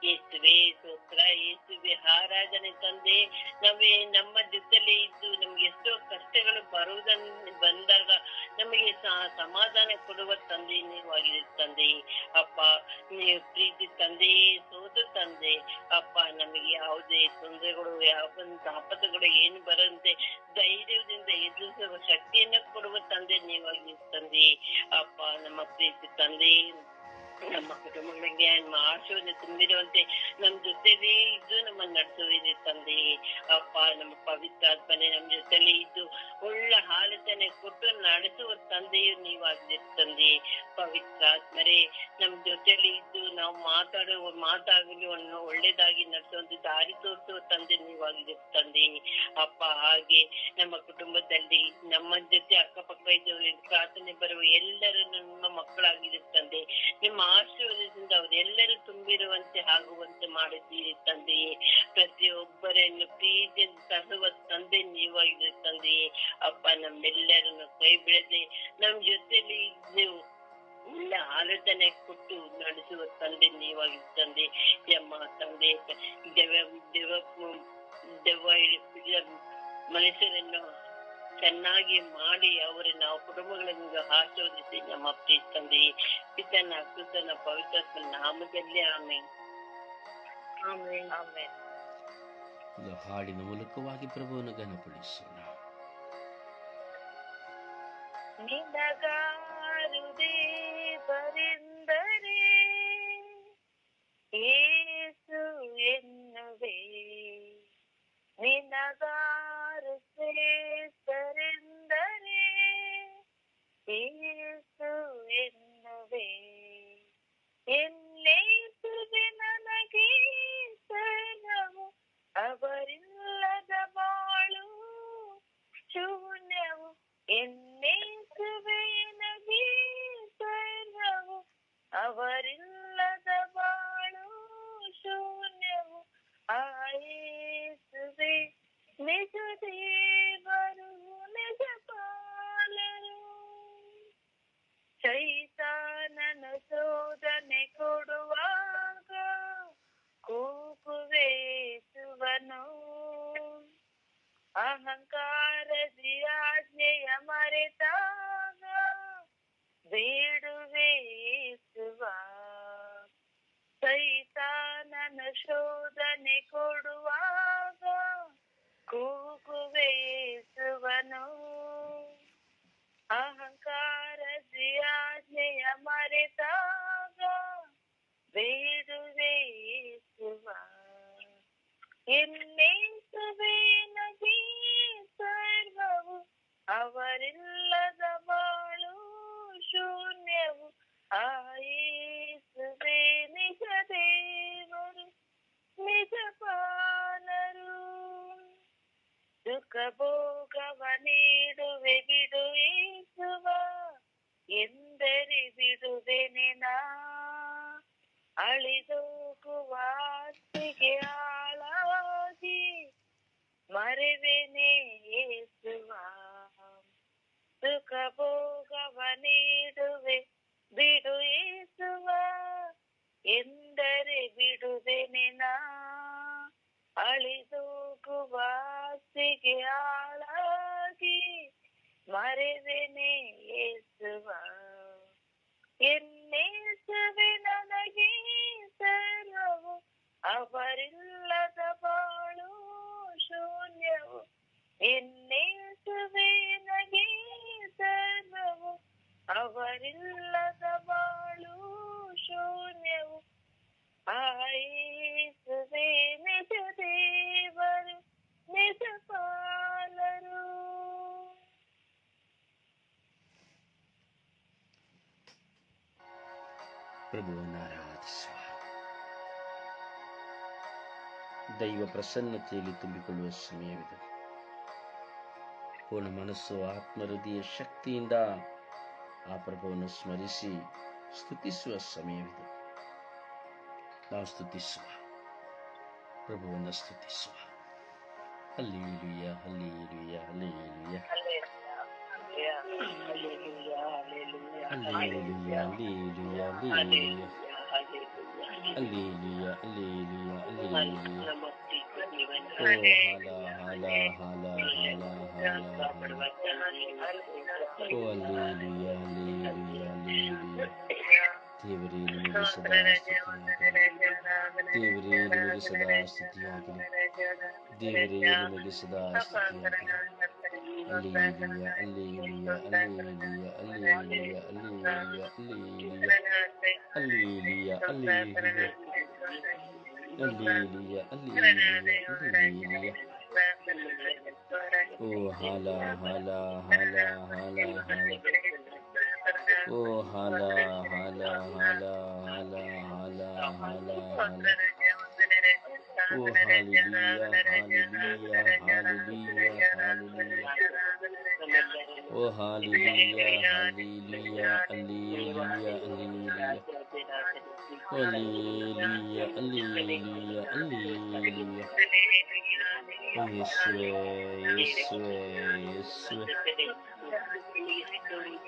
ಯೇಸುವೆ ಸ್ತೋತ್ರ, ಯೇಸುವೆ ಆರಾಧನೆ ತಂದೆ. ನಮ್ಮ ಜೊತೆಲಿ ಇದ್ದು ನಮ್ಗೆ ಎಷ್ಟೋ ಕಷ್ಟಗಳು ಬಂದಾಗ ನಮಗೆ ಸಮಾಧಾನ ಕೊಡುವ ತಂದೆ ನೀವಾಗಿದೆ ತಂದೆ. ಅಪ್ಪ, ನೀವು ಪ್ರೀತಿ ತಂದೆ, ಸೋದು ತಂದೆ. ಅಪ್ಪ, ನಮಗೆ ಯಾವುದೇ ತೊಂದರೆಗಳು, ಯಾವ ಆಪತ್ತುಗಳು ಏನು ಬರಂತೆ ಧೈರ್ಯದಿಂದ ಎದುರಿಸುವ ಶಕ್ತಿಯನ್ನ ಕೊಡುವ ತಂದೆ ನೀವಾಗಿದೆ ತಂದೆ. ಅಪ್ಪ, ನಮ್ಮ ಪ್ರೀತಿ ತಂದೆ, ನಮ್ಮ ಕುಟುಂಬಗಳಿಗೆ ನಿಮ್ಮ ಆಶೀರ್ವಾದ ತುಂಬಿರುವಂತೆ ನಮ್ ಜೊತೆಲೇ ಇದ್ದು ನಮ್ಮನ್ನು ನಡೆಸುವಿದೆ ತಂದೆ. ಅಪ್ಪ, ನಮ್ಮ ಪವಿತ್ರಾತ್ಮನೆ ನಮ್ಮ ಜೊತೆಲೇ ಇದ್ದು ಒಳ್ಳೆ ಆಲೋಚನೆ ಕೊಟ್ಟು ನಡೆಸುವ ತಂದೆಯು ನೀವಾಗಿದೆ ತಂದೆ. ಪವಿತ್ರಾತ್ಮರೇ, ನಮ್ ಜೊತೆಲಿ ಇದ್ದು ನಾವು ಮಾತಾಡುವ ಮಾತಾಗಲಿ ಒಳ್ಳೇದಾಗಿ ನಡೆಸುವಂತ ದಾರಿ ತೋರಿಸುವ ತಂದೆ ನೀವಾಗಿದೆ ತಂದೆ. ಅಪ್ಪ, ಹಾಗೆ ನಮ್ಮ ಕುಟುಂಬದಲ್ಲಿ ನಮ್ಮ ಜೊತೆ ಅಕ್ಕಪಕ್ಕ ಇದ್ದವರಿಗೆ ಪ್ರಾರ್ಥನೆ ಬರುವ ಎಲ್ಲರೂ ನಮ್ಮ ಮಕ್ಕಳಾಗಿದೆ ತಂದೆ. ನಿಮ್ಮ ಆಶೀರ್ವಾದದಿಂದ ಅವರೆಲ್ಲರೂ ತುಂಬಿರುವಂತೆ ಆಗುವಂತೆ ಮಾಡಿದ್ದೀರಿ ತಂದೆಯೇ. ಪ್ರತಿಯೊಬ್ಬರನ್ನು ಪ್ರೀತಿಯಿಂದ ತರುವ ತಂದೆ ನೀವಾಗಿದೆ ತಂದೆಯೇ. ಅಪ್ಪ, ನಮ್ಮೆಲ್ಲರನ್ನು ಕೈ ಬಿಡದೆ ನಮ್ ಜೊತೆಲಿ ನೀವು ಒಳ್ಳೆ ಆಲೋಚನೆ ಕೊಟ್ಟು ನಡೆಸುವ ತಂದೆ ನೀವಾಗಿದೆ ತಂದೆ. ನಮ್ಮ ತಂದೆ ಮನುಷ್ಯರನ್ನು ಚೆನ್ನಾಗಿ ಮಾಡಿ ಅವರನ್ನು ನಾವು ಕುಟುಂಬಗಳನ್ನು ಆಶೀರ್ವದಿಸಿ ನಮ್ಮ ಪ್ರೀತಿ ತಂದೆ. ಪಿತನ ಸುತನ ಪವಿತ್ರ ನಾಮದಲ್ಲಿ ಆಮೆನ್. Amen, amen. ಹಾಡಿನ ಮೂಲಕವಾಗಿ ಪ್ರಭುವನ್ನು ಘನಪಡಿಸೋಣ. ನಿನಗಾರುದೇ ಬರೆಂದರೆ ಯೇಸು ಎನ್ನುವೆ, ನಿನಗಾರು ಶ್ರೇಷ್ಠರೆಂದರೆ ಯೇಸು ಎನ್ನುವೆ. ಎನ್ನೇಸುವೆ ನನಗೆ ಸರ್ವವು, ಅವರಿಲ್ಲದ ಬಾಳು ಶೂನ್ಯವು. ಎನ್ನೇಸುವೆ ನನಗೆ ಸರ್ವವು, ಅವರಿಲ್ಲದ ಬಾಳು ಶೂನ್ಯವು. ಆಯೇಸುವೆ ನಿಜ ದೇವರು, ನಿಜ ಪಾಲರು. ಶೈತಾನನು ಶೋಧನೆ ಕೊಡುವಾಗ ಕೂಗುವೇಸುವನು. ಅಹಂಕಾರದಿ ಆಜ್ಞೆಯ ಮರೆತಾಗ ಬೇಡುವೇಸುವ. ಸೈತಾನನ ಶೋಧನೆ ಕೊಡುವಾಗ ಕೂಗುವೇಸುವನು. ಅಹಂಕಾರದಿ ಆಜ್ಞೆಯ ಮರೆತಾಗ ಬೇಡುವೇಸುವ. ಎನ್ನೇಸುವೆ ನಗೆ ಸರ್ವವು, ಅವರಿಲ್ಲದ ಬಾಳು ಶೂನ್ಯವು. ಆಯೇಸುವೆ ನಿಜ ದೇವರು, ನಿಜ ಪಾಲರು. ಸುಖ ಭೋಗವ ನೀಡುವೆ ಬಿಡುವೇಸುವ, ಎಂದರೆ ಬಿಡುವೆನೆ ನಾ. ಅಳಿದೋಗುವ ಆಸ್ತಿಗೆ ಆಳಾಗಿ ಮರೆವೆನೆ ಯೇಸುವ. ಸುಖ ಭೋಗವ ನೀಡುವೆ ಬಿಡುವೇಸುವ, ಎಂದರೆ ಅಳಿದೋಗುವ ಆಸೆಗೆ ಆಳಾಗಿ ಮರೆವೆನೆ ಯೇಸುವ. ಎನ್ನೇಸುವೆ ನನಗೆ ಸರ್ವವು, ಅವರಿಲ್ಲದ ಬಾಳು ಶೂನ್ಯವು. ಎನ್ನೇಸುವೆ ನನಗೆ ಸರ್ವವು, ಅವರಿಲ್ಲದ ಬಾಳು ಶೂನ್ಯವು. ಆಯಿಸುವೆ ನಿಜ ದೇವರು, ನಿಜ ಪಾಲರು. ಪ್ರಭುವನ್ನು ಆರಾಧಿಸುವ. ದೈವ ಪ್ರಸನ್ನತೆಯಲ್ಲಿ ತುಂಬಿಕೊಳ್ಳುವ ಸಮಯವಿದೆ. ಪೂರ್ಣ ಮನಸ್ಸು, ಆತ್ಮ, ಹೃದಯ ಶಕ್ತಿಯಿಂದ ಆ ಪ್ರಭುವನ್ನು ಸ್ಮರಿಸಿ ಸ್ತುತಿಸುವ ಸಮಯವಿದೆ. ನಾವು ಸ್ತುತಿಸುವ, ಪ್ರಭುವನ್ನು ಸ್ತುತಿಸುವ. ಹಲ್ಲೆಲೂಯ, ಹಲ್ಲೆಲೂಯ, ಹಲ್ಲೆಲೂಯ, ಹಲ್ಲೆಲೂಯ, ಹಲ್ಲೆಲೂಯ, ಹಲ್ಲೆಲೂಯ, ಹಲ್ಲೆಲೂಯ, ಹಲ್ಲೆಲೂಯ. ಓ ಹಾಲ ಹಾಲ ಹಾಲ ಹಾಲ ಹಾಲ. ಓ ಹಲ್ಲೆಲೂಯ, ಹಲ್ಲೆಲೂಯ, ಹಲ್ಲೆಲೂಯ. ದೇವರೇ ನಿಮಗೆ ಸದಾ ಸ್ತುತಿಯಾಗಲಿ. ದೇವರೇ ನಿಮಗೆ ಸದಾ ಸ್ತುತಿಯಾಗಲಿ. ದೇವರೇ ನಿಮಗೆ ಸದಾ ಸ್ತುತಿಯಾಗಲಿ. ಹಲ್ಲೆಲೂಯ, ಹಲ್ಲೆಲೂಯ, ಹಲ್ಲೆಲೂಯ, ಹಲ್ಲೆಲೂಯ, ಹಲ್ಲೆಲೂಯ, ಹಲ್ಲೆಲೂಯ, ಹಲ್ಲೆಲೂಯ, ಹಲ್ಲೆಲೂಯ, ಹಲ್ಲೆಲೂಯ. ಓ ಹಾಲ ಹಾಲ ಹಾಲ ಹಾಲ ಹಾಲ. ಓ ಹಾಲ ಹಾಲ ಹಾಲ ಹಾಲ ಹಾಲ ಹಾಲ ಹಾಲ. ಓ ಹಾಲೆಲೂಯ, ಹಾಲೆಲೂಯ, ಹಾಲೆಲೂಯ, ಹಾಲೆಲೂಯ. ಓ ಹಾಲೆಲೂಯ, ಹಾಲೆಲೂಯ, ಹಲ್ಲೆಲೂಯ, ಹಲ್ಲೆಲೂಯ. ಹಲ್ಲೆಲೂಯ, ಹಲ್ಲೆಲೂಯ, ಹಲ್ಲೆಲೂಯ. ಓ ಯೇಸುವೇ, ಯೇಸುವೇ, ಯೇಸುವೇ.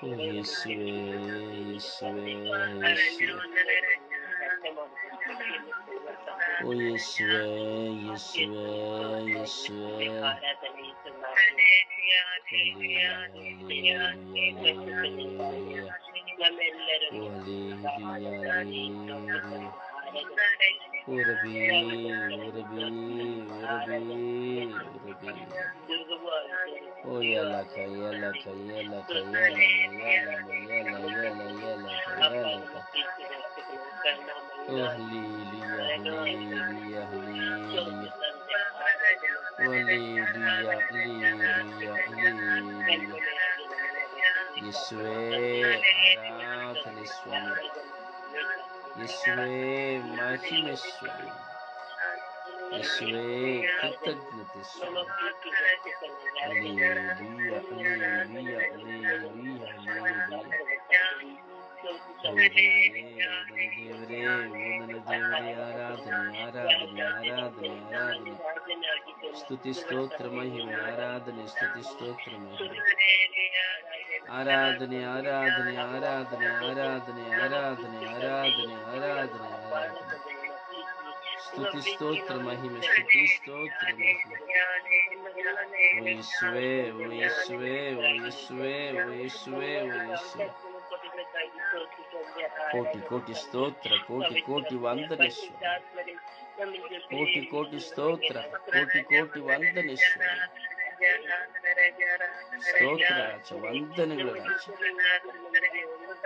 ಓ ಯೇಸುವೇ, ಯೇಸುವೇ, ಯೇಸುವೇ. ಓ ಯೇಸುವೇ, ಯೇಸುವೇ, ಯೇಸುವೇ. ಹಲ್ಲೆಲೂಯ, ಹಲ್ಲೆಲೂಯ, ಹಲ್ಲೆಲೂಯ. ಓ ಹಲ್ಲೆಲೂಯ, ಹಲ್ಲೆಲೂಯ. ಓ ರಬಿ, ಓ ರಬಿ, ಓ ರಬಿ, ಓ ರಬಿ. ಓ ಯಲಕ ಯಲಕ ಯಲಕ ಯಲಮ ಯಲಮ ಯಲ ಯಲ ಯಲಕ ಯಲಕ. ಓ ಹಲ್ಲೆಲೂಯ, ಹಲ್ಲೆಲೂಯ, ಹಲ್ಲೆಲೂಯ. ಓ ಹಲ್ಲೆಲೂಯ, ಹಲ್ಲೆಲೂಯ, ಹಲ್ಲೆಲೂಯ. ಯೇಸುವೇ ಆರಾಧನೆ ಸ್ವಾಮಿ. ಯೇಸುವೇ ಮಹಿಮೆ ಸ್ವಾಮಿ. ಯೇಸುವೇ ಕೃತಜ್ಞತೆ ಸ್ವಾಮಿ. ಹಲ್ಲೆಲೂಯ, ಹಲ್ಲೆಲೂಯ, ಹಲ್ಲೆಲೂಯ, ಹಲ್ಲೆಲೂಯ. ಓ ದೇವರೇ, ಓ ನನ್ನ ದೇವರೇ, ಓ ನನ್ನ ದೇವರೇ, ಆರಾಧನೆ, ಆರಾಧನೆ, ಆರಾಧನೆ, ಆರಾಧನೆ. ಸ್ತುತಿ ಸ್ತೋತ್ರ ಮಹಿಮೆ, ಆರಾಧನೆ, ಸ್ತುತಿ ಸ್ತೋತ್ರ ಮಹಿಮೆ. ಆರಾಧನೆ, ಆರಾಧನೆ, ಆರಾಧನೆ, ಆರಾಧನೆ, ಆರಾಧನೆ, ಆರಾಧನೆ, ಆರಾಧನೆ, ಆರಾಧನೆ. ಸ್ತುತಿ ಸ್ತೋತ್ರ ಮಹಿಮೆ, ಸ್ತುತಿ ಸ್ತೋತ್ರ ಮಹಿಮೆ. ಓ ಯೇಸುವೇ, ಓ ಯೇಸುವೇ, ಓ ಯೇಸುವೇ, ಓ ಯೇಸುವೇ, ಓ ಯೇಸುವೇ. ಕೋಟಿ ಕೋಟಿ ಸ್ತೋತ್ರ, ಕೋಟಿ ಕೋಟಿ ವಂದನೆ ಸ್ವಾಮಿ. ಕೋಟಿ ಕೋಟಿ ಸ್ತೋತ್ರ, ಕೋಟಿ ಕೋಟಿ ವಂದನೆ ಸ್ವಾಮಿ. ಸ್ತೋತ್ರ ರಾಜ, ವಂದನೆಗಳ ರಾಜ.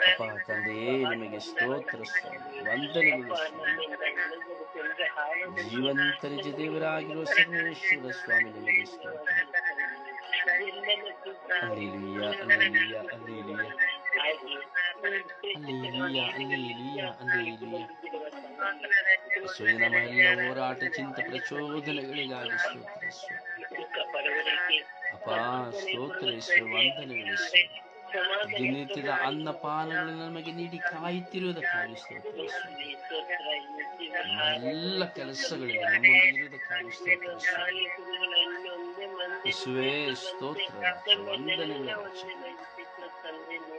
ಅಪ್ಪ ತಂದೆಯೇ, ನಿಮಗೆ ಸ್ತೋತ್ರ ಸ್ವಾಮಿ, ವಂದನೆಗಳು ಸ್ವಾಮಿ. ಜೀವಂತ ನಿಜ ದೇವರಾಗಿರುವ ಸರ್ವೇಶ್ವರ ಸ್ವಾಮಿ, ನಿಮಗೆ ಸ್ತೋತ್ರ. ಹಲ್ಲೆಲೂಯ, ಹಲ್ಲೆಲೂಯ, ಹಲ್ಲೆಲೂಯ. ಹಲ್ಲೆಲೂಯ, ಹಲ್ಲೆಲೂಯ, ಹಲ್ಲೆಲೂಯ. ಯೇಸುವೇ, ನಮ್ಮ ಎಲ್ಲ ಹೋರಾಟ, ಚಿಂತೆ, ಪ್ರಚೋದನೆಗಳಿಗಾಗಿ ಸ್ತೋತ್ರ ಸ್ವಾಮಿ. ಅಪ್ಪ ಸ್ತೋತ್ರ ಯೇಸುವೇ, ವಂದನೆಗಳು ಸ್ವಾಮಿ. ದಿನನಿತ್ಯದ ಅನ್ನಪಾನಗಳನ್ನು ನಮಗೆ ನೀಡಿ ಕಾಯುತ್ತಿರುವುದಕ್ಕಾಗಿ ಸ್ತೋತ್ರ ಸ್ವಾಮಿ. ಎಲ್ಲ ಕೆಲಸಗಳಿಗೆ ನಮ್ಮೊಂದಿಗಿರುವುದಕ್ಕಾಗಿ ಸ್ತೋತ್ರ ಸ್ವಾಮಿ. ಯೇಸುವೇ ಸ್ತೋತ್ರ ರಾಜ, ವಂದನೆಗಳ ರಾಜ.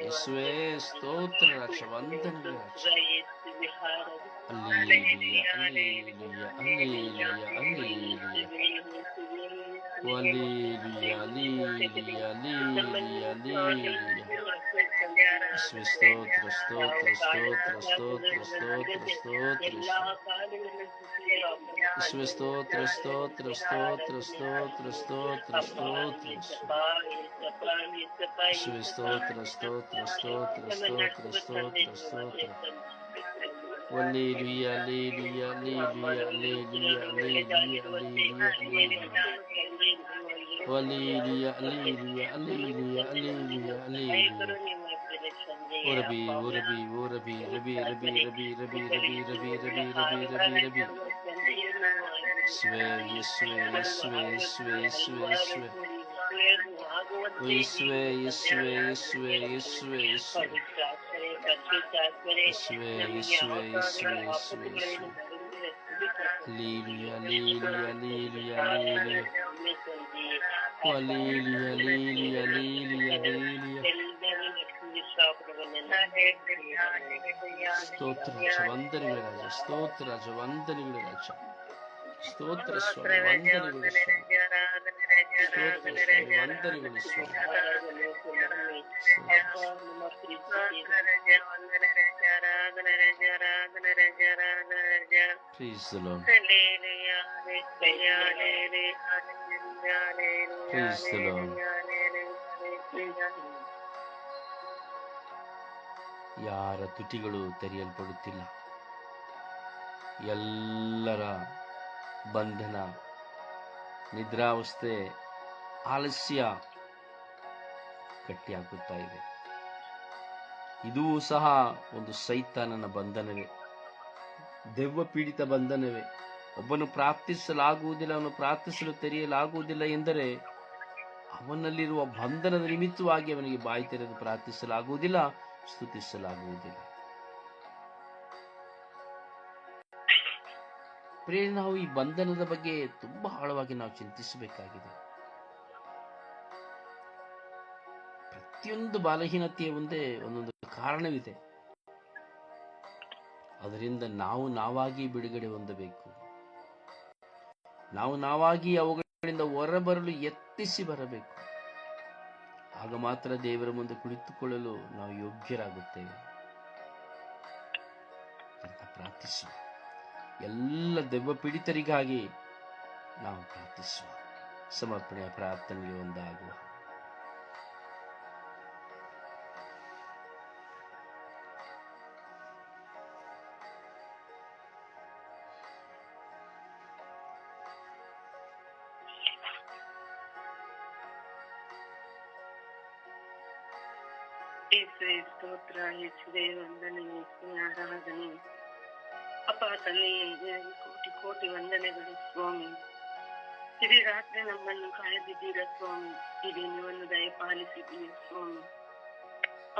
ಯೇಸುವೇ ಸ್ತೋತ್ರ ರಾಜ, ವಂದನೆಗಳ ರಾಜ. Alleluia, alleluia, alleluia, alleluia. Alleluia, alleluia, alleluia, alleluia. ಯೇಸುವೆ ಸ್ತೋತ್ರ, ಸ್ತೋತ್ರ, ಸ್ತೋತ್ರ, ಸ್ತೋತ್ರ, ಸ್ತೋತ್ರ, ಸ್ತೋತ್ರ. ಯೇಸುವೆ ಸ್ತೋತ್ರ, ಸ್ತೋತ್ರ, ಸ್ತೋತ್ರ, ಸ್ತೋತ್ರ, ಸ್ತೋತ್ರ, ಸ್ತೋತ್ರ. ಯೇಸುವೆ ಸ್ತೋತ್ರ, ಸ್ತೋತ್ರ, ಸ್ತೋತ್ರ, ಸ್ತೋತ್ರ, ಸ್ತೋತ್ರ, ಸ್ತೋತ್ರ. Alleluia, alleluia, alleluia, alleluia, alleluia, alleluia, alleluia. Alleluia, alleluia, alleluia, alleluia, alleluia. Orabi, orabi, orabi, rabi, rabi, rabi, rabi, rabi, rabi, rabi, rabi, rabi, rabi. Yeswe, Yeswe, Yeswe, Yeswe, Yeswe, Yeswe. Yeswe, Yeswe, Yeswe, Yeswe, Yeswe. Yeswe, Yeswe, Yeswe, Yeswe, Yeswe. Alleluia, alleluia, alleluia, alleluia. Alleluia, alleluia, alleluia, alleluia. ಸ್ತೋತ್ರ ರಾಜ, ವಂದನೆಗಳು ರಾಜ, ಸ್ತೋತ್ರ ರಾಜ, ವಂದನೆಗಳು ರಾಜ. ಸ್ತೋತ್ರ ಸ್ವಾಮಿ, ವಂದನೆಗಳು ಸ್ವಾಮಿ. ಸ್ತೋತ್ರ ಸ್ವಾಮಿ, ವಂದನೆಗಳು ಸ್ವಾಮಿ. Praise the Lord. Praise the Lord. ಯಾರ ತುಟಿಗಳು ತೆರೆಯಲ್ಪಡುತ್ತಿಲ್ಲ, ಎಲ್ಲರ ಬಂಧನ, ನಿದ್ರಾವಸ್ಥೆ, ಆಲಸ್ಯ ಗಟ್ಟಿಯಾಗುತ್ತಾ ಇದೆ. ಇದೂ ಸಹ ಒಂದು ಸೈತಾನನ ಬಂಧನವೇ, ದೆವ್ವ ಪೀಡಿತ ಬಂಧನವೇ. ಒಬ್ಬನು ಪ್ರಾರ್ಥಿಸಲಾಗುವುದಿಲ್ಲ, ಅವನು ಪ್ರಾರ್ಥಿಸಲು ತೆರೆಯಲಾಗುವುದಿಲ್ಲ ಎಂದರೆ ಅವನಲ್ಲಿರುವ ಬಂಧನದ ನಿಮಿತ್ತವಾಗಿ ಅವನಿಗೆ ಬಾಯಿ ತೆರೆದು ಪ್ರಾರ್ಥಿಸಲಾಗುವುದಿಲ್ಲ, ಸ್ತುತಿಸಲಾಗುವುದಿಲ್ಲ. ಪ್ರಿಯ, ನಾವು ಈ ಬಂಧನದ ಬಗ್ಗೆ ತುಂಬಾ ಆಳವಾಗಿ ನಾವು ಚಿಂತಿಸಬೇಕಾಗಿದೆ. ಪ್ರತಿಯೊಂದು ಬಲಹೀನತೆಯ ಮುಂದೆ ಒಂದೊಂದು ಕಾರಣವಿದೆ. ಅದರಿಂದ ನಾವು ನಾವಾಗಿ ಬಿಡುಗಡೆ ಹೊಂದಬೇಕು. ನಾವು ನಾವಾಗಿ ಅವುಗಳಿಂದ ಹೊರಬರಲು ಯತ್ನಿಸಿ ಬರಬೇಕು. ಆಗ ಮಾತ್ರ ದೇವರ ಮುಂದೆ ಕುಳಿತುಕೊಳ್ಳಲು ನಾವು ಯೋಗ್ಯರಾಗುತ್ತೇವೆ ಅಂತ ಪ್ರಾರ್ಥಿಸುವ. ಎಲ್ಲ ದೆವ್ವ ಪೀಡಿತರಿಗಾಗಿ ನಾವು ಪ್ರಾರ್ಥಿಸುವ. ಸಮರ್ಪಣೆಯ ಪ್ರಾರ್ಥನೆಗೆ ಒಂದಾಗುವ. ಯೇಸುವೆ ಸ್ತೋತ್ರ, ಯೇಸುವೆ ವಂದನೆ, ಯೇಸುವೆ ಆರಾಧನೆ. ಅಪ್ಪ ತಂದೆ, ಕೋಟಿ ಕೋಟಿ ವಂದನೆಗಳು ಸ್ವಾಮಿ. ಇಡೀ ರಾತ್ರಿ ನಮ್ಮನ್ನು ಕಾಯ್ದಿದ್ದೀರ ಸ್ವಾಮಿ. ಇಡೀ ನೀವನ್ನು ದಯಪಾಲಿಸಿದ್ದೀಯ ಸ್ವಾಮಿ.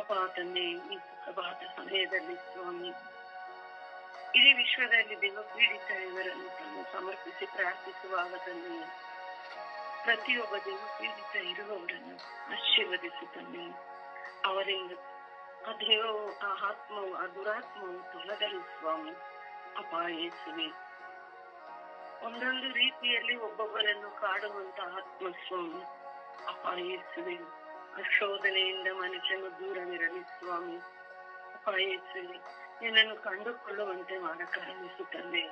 ಅಪ್ಪ ತಂದೆ, ಈ ಸುಖವಾದ ಸಮಯದಲ್ಲಿ ಸ್ವಾಮಿ, ಇಡೀ ವಿಶ್ವದಲ್ಲಿ ದೇವ ಪೀಡಿತ ಇವರನ್ನು ತಾನು ಸಮರ್ಪಿಸಿ ಪ್ರಾರ್ಥಿಸುವಾಗ ತಂದೆ, ಪ್ರತಿಯೊಬ್ಬ ದೇವ ಪೀಡಿತ ಇರುವವರನ್ನು ಆಶೀರ್ವದಿಸು ತಂದೆ. ಅವರಿಂದ ಆ ದೇವವು, ಆ ಆತ್ಮವು, ಆ ದುರಾತ್ಮವು ತೊಲಗಲಿ ಸ್ವಾಮಿ. ಅಪ್ಪ ಯೇಸುವೆ, ಒಂದೊಂದು ರೀತಿಯಲ್ಲಿ ಒಬ್ಬೊಬ್ಬರನ್ನು ಕಾಡುವಂತ ಆತ್ಮ ಸ್ವಾಮಿ. ಅಪ್ಪ ಯೇಸುವೆ, ಆ ಶೋಧನೆಯಿಂದ ಮನುಷ್ಯನು ದೂರವಿರಲಿ ಸ್ವಾಮಿ. ಅಪ್ಪ ಯೇಸುವೆ, ನಿನ್ನನ್ನು ಕಂಡುಕೊಳ್ಳುವಂತೆ ಮಾಡ ಕರುಣಿಸು ತಂದೆ.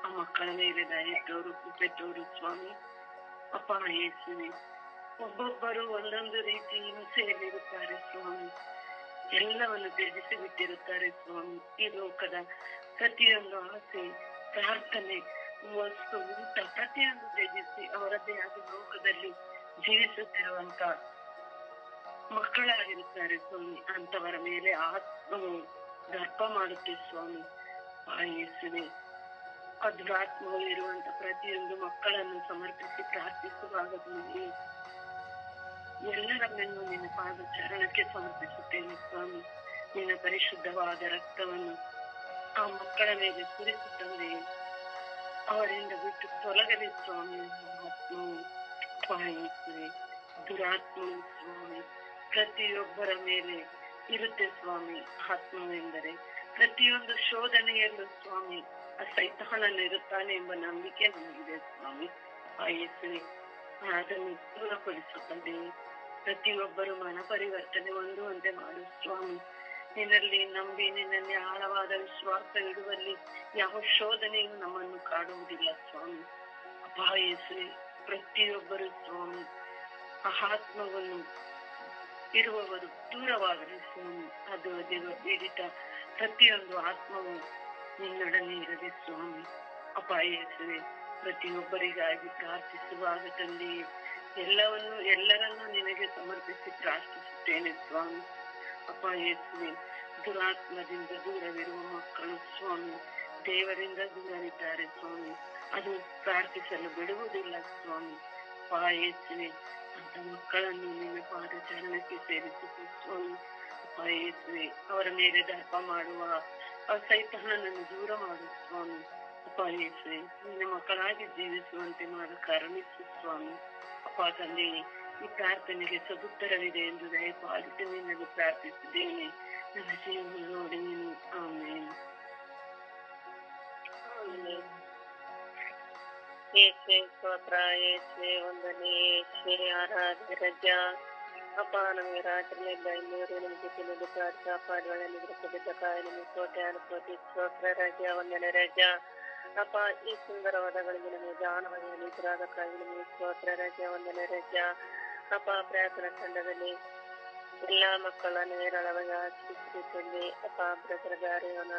ಆ ಮಕ್ಕಳ ಮೇಲೆ ದಯೆ ತೋರು, ಕೃಪೆ ತೋರು ಸ್ವಾಮಿ. ಅಪ್ಪ ಯೇಸುವೆ, ಒಬ್ಬೊಬ್ಬರು ಒಂದೊಂದು ರೀತಿ ಹಿಂಸೆಯಲ್ಲಿರುತ್ತಾರೆ ಸ್ವಾಮಿ. ಎಲ್ಲವನ್ನು ತ್ಯಜಿಸಿ ಬಿಟ್ಟಿರುತ್ತಾರೆ ಸ್ವಾಮಿ. ಈ ಲೋಕದ ಪ್ರತಿಯೊಂದು ಆಸೆ, ಪ್ರಾರ್ಥನೆ, ವಸ್ತು, ಊಟ ಪ್ರತಿಯೊಂದು ತ್ಯಜಿಸಿ ಅವರದ್ದೇ ಆದ ಲೋಕದಲ್ಲಿ ಜೀವಿಸುತ್ತಿರುವಂತ ಮಕ್ಕಳಾಗಿರುತ್ತಾರೆ ಸ್ವಾಮಿ. ಅಂತವರ ಮೇಲೆ ಆತ್ಮವು ದರ್ಪ ಮಾಡುತ್ತೆ ಸ್ವಾಮಿ. ಯೇಸುವೆ, ಅದುರಾತ್ಮವು ಇರುವಂತ ಪ್ರತಿಯೊಂದು ಮಕ್ಕಳನ್ನು ಸಮರ್ಪಿಸಿ ಪ್ರಾರ್ಥಿಸುವಾಗ ಎಲ್ಲರ ಮೇಲೂ ನಿನ್ನ ಪಾದ ಚರಣಕ್ಕೆ ಸಮರ್ಪಿಸುತ್ತೇನೆ ಸ್ವಾಮಿ. ನಿನ್ನ ಪರಿಶುದ್ಧವಾದ ರಕ್ತವನ್ನು ಆ ಮಕ್ಕಳ ಮೇಲೆ ಸುರಿಸುತ್ತಂದೆ ಅವರಿಂದ ಬಿಟ್ಟು ತೊಲಗಲಿ ಸ್ವಾಮಿ. ಆತ್ಮವು ಪಾಯಿಸುವೆ, ದುರಾತ್ಮವು ಸ್ವಾಮಿ ಪ್ರತಿಯೊಬ್ಬರ ಮೇಲೆ ಇರುತ್ತೆ ಸ್ವಾಮಿ. ಆತ್ಮವೆಂದರೆ ಪ್ರತಿಯೊಂದು ಶೋಧನೆಯಲ್ಲೂ ಸ್ವಾಮಿ ಆ ಸೈತಾನನು ಇರುತ್ತಾನೆ ಎಂಬ ನಂಬಿಕೆ ನಮಗಿದೆ ಸ್ವಾಮಿ. ಆ ಯೇಸುವೆ, ಅದನ್ನು ದೂರಪಡಿಸು ತಂದೆ. ಪ್ರತಿಯೊಬ್ಬರು ಮನ ಪರಿವರ್ತನೆ ಹೊಂದುವಂತೆ ಮಾಡು ಸ್ವಾಮಿ. ನಿನ್ನಲ್ಲಿ ನಂಬಿ ನಿನ್ನಲ್ಲಿ ಆಳವಾದ ವಿಶ್ವಾಸ ಇಡುವಲ್ಲಿ ಯಾವ ಶೋಧನೆಯೂ ನಮ್ಮನ್ನು ಕಾಡುವುದಿಲ್ಲ ಸ್ವಾಮಿ. ಅಪ್ಪ ಯೇಸುವೆ, ಪ್ರತಿಯೊಬ್ಬರು ಸ್ವಾಮಿ ಆ ಆತ್ಮವನ್ನು ಇರುವವರು ದೂರವಾಗಲಿ ಸ್ವಾಮಿ. ಅದು ದೇವ ಪೀಡಿತ ಪ್ರತಿಯೊಂದು ಆತ್ಮವು ನಿನ್ನೊಡನೆ ಇರಲಿ ಸ್ವಾಮಿ. ಅಪ್ಪ ಯೇಸುವೆ, ಪ್ರತಿಯೊಬ್ಬರಿಗಾಗಿ ಪ್ರಾರ್ಥಿಸುವಾಗ ತಂದೆ ಎಲ್ಲರನ್ನೂ ನಿನಗೆ ಸಮರ್ಪಿಸಿ ಪ್ರಾರ್ಥಿಸುತ್ತೇನೆ ಸ್ವಾಮಿ. ಅಪ್ಪ ಯೇಸುವೆ, ದುರಾತ್ಮದಿಂದ ದೂರವಿರುವ ಮಕ್ಕಳು ಸ್ವಾಮಿ ದೇವರಿಂದ ದೂರವಿದ್ದಾರೆ ಸ್ವಾಮಿ. ಅದು ಪ್ರಾರ್ಥಿಸಲು ಬಿಡುವುದಿಲ್ಲ ಸ್ವಾಮಿ. ಅಪ್ಪ ಯೇಸುವೆ, ಅಂತ ಮಕ್ಕಳನ್ನು ನಿನ್ನ ಪಾದಚರಣಕ್ಕೆ ಸೇರಿಸಿತು ಸ್ವಾಮಿ. ಅಪ್ಪ ಯೇಸುವೆ, ಅವರ ಮೇಲೆ ದರ್ಪ ಮಾಡುವ ಸೈತಾನನನ್ನು ದೂರ ಮಾಡು ಸ್ವಾಮಿ. ಅಪ್ಪ ಯೇಸುವೆ, ನಿನ್ನ ಮಕ್ಕಳಾಗಿ ಜೀವಿಸುವಂತೆ ಮಾಡು ಕರುಣಿಸು ಸ್ವಾಮಿ. ಅಪ್ಪ ತಂದೆ, ಈ ಪ್ರಾರ್ಥನೆಗೆ ಸದುತ್ತರವಿದೆ ಎಂದು ದಯಪಾಲಿಸಿ ನಿನ್ನಲ್ಲಿ ಪ್ರಾರ್ಥಿಸಿದ್ದೇನೆ. ನನ್ನ ಜೀವನ ನೋಡಿ ನೀನು. ಆಮೇಲೆ ಯೇಸುವೆ ಸ್ತೋತ್ರ, ಯೇಸುವೆ ವಂದನೆ, ಯೇಸುವೆ ಆರಾಧನೆ ರಜ. ಅಪ್ಪ, ನಮಗೆ ರಾತ್ರಿಯಿಂದ ಇನ್ನೂರು ನಿಮಗೆ ತಿಳಿದು ಕಾಪಾಡುವ ನಿದ್ರಿಸಿದ್ದ ಕಾಯಿ ನಿಮಗೆ ಕೋಟೆ ಅನುಕೋಟಿ ಸ್ತೋತ್ರ ರಜ ವಂದನೆ ರಜ. ಅಪ್ಪ, ಈ ಸುಂದರವಾದಗಳಿಗೆ ನಮಗೆ ದಾನವಾಗಿ ನಿದ್ರಾದಕ್ಕಾಗಿ ನಿಮಗೆ ಸ್ತೋತ್ರ ರಜ ವಂದನೆ ರಜ. ಅಪ್ಪ, ಪ್ರಾರ್ಥನಾ ತಂಡದಲ್ಲಿ ಎಲ್ಲಾ ಮಕ್ಕಳನ್ನು ಹೇರಳವಾಗಿ ಆಶೀರ್ವದಿಸಲಿ. ಅಪ್ಪ, ಬ್ರದರಗಾರಿಯವನ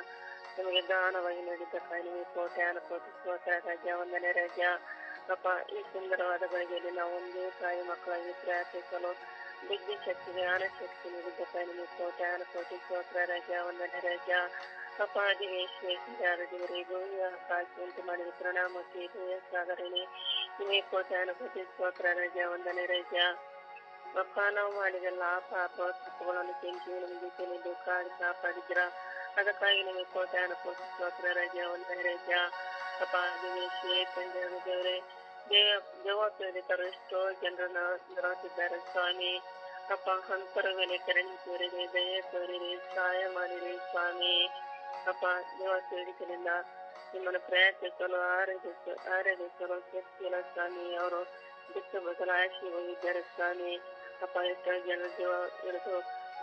ನಮಗೆ ದಾನವಾಗಿ ನೀಡಿದ್ದಕ್ಕಾಗಿ ನಿಮಗೆ ಕೋಟೆ ಅನುಕೋಟಿ ಸ್ತೋತ್ರ ರಜ ವಂದನೆ ರಜ. ಅಪ್ಪ, ಈ ಸುಂದರವಾದ ಗಳಿಗೆಯಲ್ಲಿ ನಾವು ಒಂದೇ ತಾಯಿ ಮಕ್ಕಳಾಗಿ ಪ್ರಾರ್ಥಿಸಲು ಬುದ್ಧಿ ಶಕ್ತಿ ಜ್ಞಾನ ಶಕ್ತಿ ನೀಡಿದ್ದಕ್ಕಾಗಿ ನಿಮಗೆ ಕೋಟೆ ಅನುಕೋಟಿ ಸ್ತೋತ್ರ ರಜ ವಂದನೆ ರಜ. ಅಪ್ಪ, ದೇವರಿಗೂ ಆಕಾಶ ಉಂಟು ಮಾಡಿದ ಪ್ರಣಾಮಕ್ಕೆ ಸಾಗರಣೆ ನಿಮಗೆ ಕೋಟೆ ಅನುಕೋಟಿ ಸ್ತೋತ್ರ ರಜ ವಂದನೆ ರಜ. ಅಪ್ಪ, ನಾವು ಮಾಡಿದೆಲ್ಲ ಪಾಪ ತಪ್ಪುಗಳನ್ನು ಕೆಂಚಿ ನಮಗೆ ತಿಳಿದು ಕಾಪಾಡಿದ್ರ ಅದಕ್ಕಾಗಿ ನಿಮಗೆ ಕೋಟೆ ಅನುಕೋಟಿ ಸ್ತೋತ್ರ ರಜ ವಂದನೆ ರಜ. ಅಪ್ಪ, ದೇವರೇ ದೇವಪೀಡಿತರು ಎಷ್ಟೋ ಜನರನ್ನು ನಿರಾಸಿದ್ದಾರೆ ಸ್ವಾಮಿ. ಅಪ್ಪ, ಅಂತರ ಮೇಲೆ ಕರಣಿ ತೋರಿರಿ, ದಯೆ ತೋರಿರಿ, ಸಹಾಯ ಮಾಡಿರಿ ಸ್ವಾಮಿ. ಅಪ್ಪ, ದೇವಪೀಡಿತರಿಂದ ನಿಮ್ಮನ್ನು ಪ್ರಯತ್ನಿಸಲು ಆರಾಧಿಸಲು ಶಕ್ತಿಯಿಲ್ಲ ಸ್ವಾಮಿ. ಅವರು ಬಿಟ್ಟು ಬದಲಾಯಿಸಿ ಹೋಗಿದ್ದಾರೆ ಸ್ವಾಮಿ. ಅಪ್ಪ, ಎಷ್ಟೋ ಜನರ ಜೀವ ಹಿಡಿದು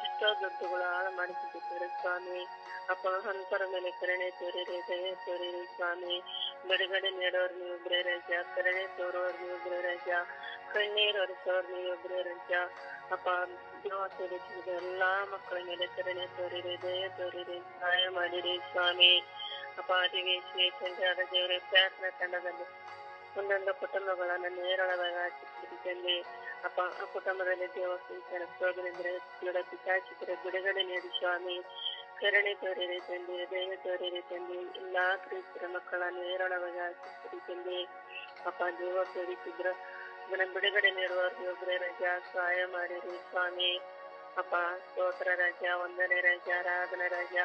ಎಷ್ಟೋ ದುಡ್ಡುಗಳು ಹಾಳು ಮಾಡಿಸಿದ್ದಾರೆ ಸ್ವಾಮಿ. ಅಪ್ಪ, ಅಂತರ ಮೇಲೆ ಕರುಣೆ ತೋರಿರಿ, ದಯೆ ತೋರಿರಿ ಸ್ವಾಮಿ. ಬಿಡುಗಡೆ ನೀಡೋರು ನೀವು ಒಬ್ಬರೇ ರಜ, ಕರುಣೆ ತೋರೋರು ನೀವು ಒಬ್ಬರೇ ರಜ, ಕಣ್ಣೀರು ಹರಿಸೋರು ನೀವು ಒಬ್ಬರೇ ರಜ. ಅಪ್ಪ, ಜೀವ ಸೇರಿಸಿದ ಎಲ್ಲಾ ಮಕ್ಕಳ ಮೇಲೆ ಕರುಣೆ ತೋರಿರಿ, ದಯೆ ತೋರಿರಿ, ಸಹಾಯ ಮಾಡಿರಿ ಸ್ವಾಮಿ. ಅಪ್ಪ, ಚಂದ್ರಾದ ದೇವರೇ, ಪ್ರಾರ್ಥನಾ ತಂಡದಲ್ಲಿ ಒಂದೊಂದು ಕುಟುಂಬಗಳನ್ನು ನೇರಳವಾಗಿ ಆಶೀರ್ವದಿಸಲಿ. ಅಪ್ಪ, ಆ ಕುಟುಂಬದಲ್ಲಿ ದೇವಸ್ಥಾನ ಸೋದರಿದ್ರೆ ಪಿತಾಚಿತರ ಬಿಡುಗಡೆ ನೀಡಿ ಸ್ವಾಮಿ. ಕರುಣೆ ತೋರಿರಿ ತಂದೆ, ದಯೆ ತೋರಿರಿ ತಂದೆ, ಎಲ್ಲಾ ಕ್ರೈಸ್ತರ ಮಕ್ಕಳನ್ನು ನೇರಳವಾಗಿ ಆಶೀರ್ವದಿಸಲಿ. ಅಪ್ಪ, ದೇವ ಪೀಡಿಸಿದ್ರ ಅದನ್ನ ಬಿಡುಗಡೆ ನೀಡುವವರಿಗೆ ಒಬ್ಬರೇ ರಜಾ, ಸಹಾಯ ಮಾಡಿರಿ ಸ್ವಾಮಿ. ಅಪ್ಪ, ಸ್ತೋತ್ರ ರಜಾ ವಂದನೆ ರಜಾ ಆರಾಧನಾ ರಜಾ.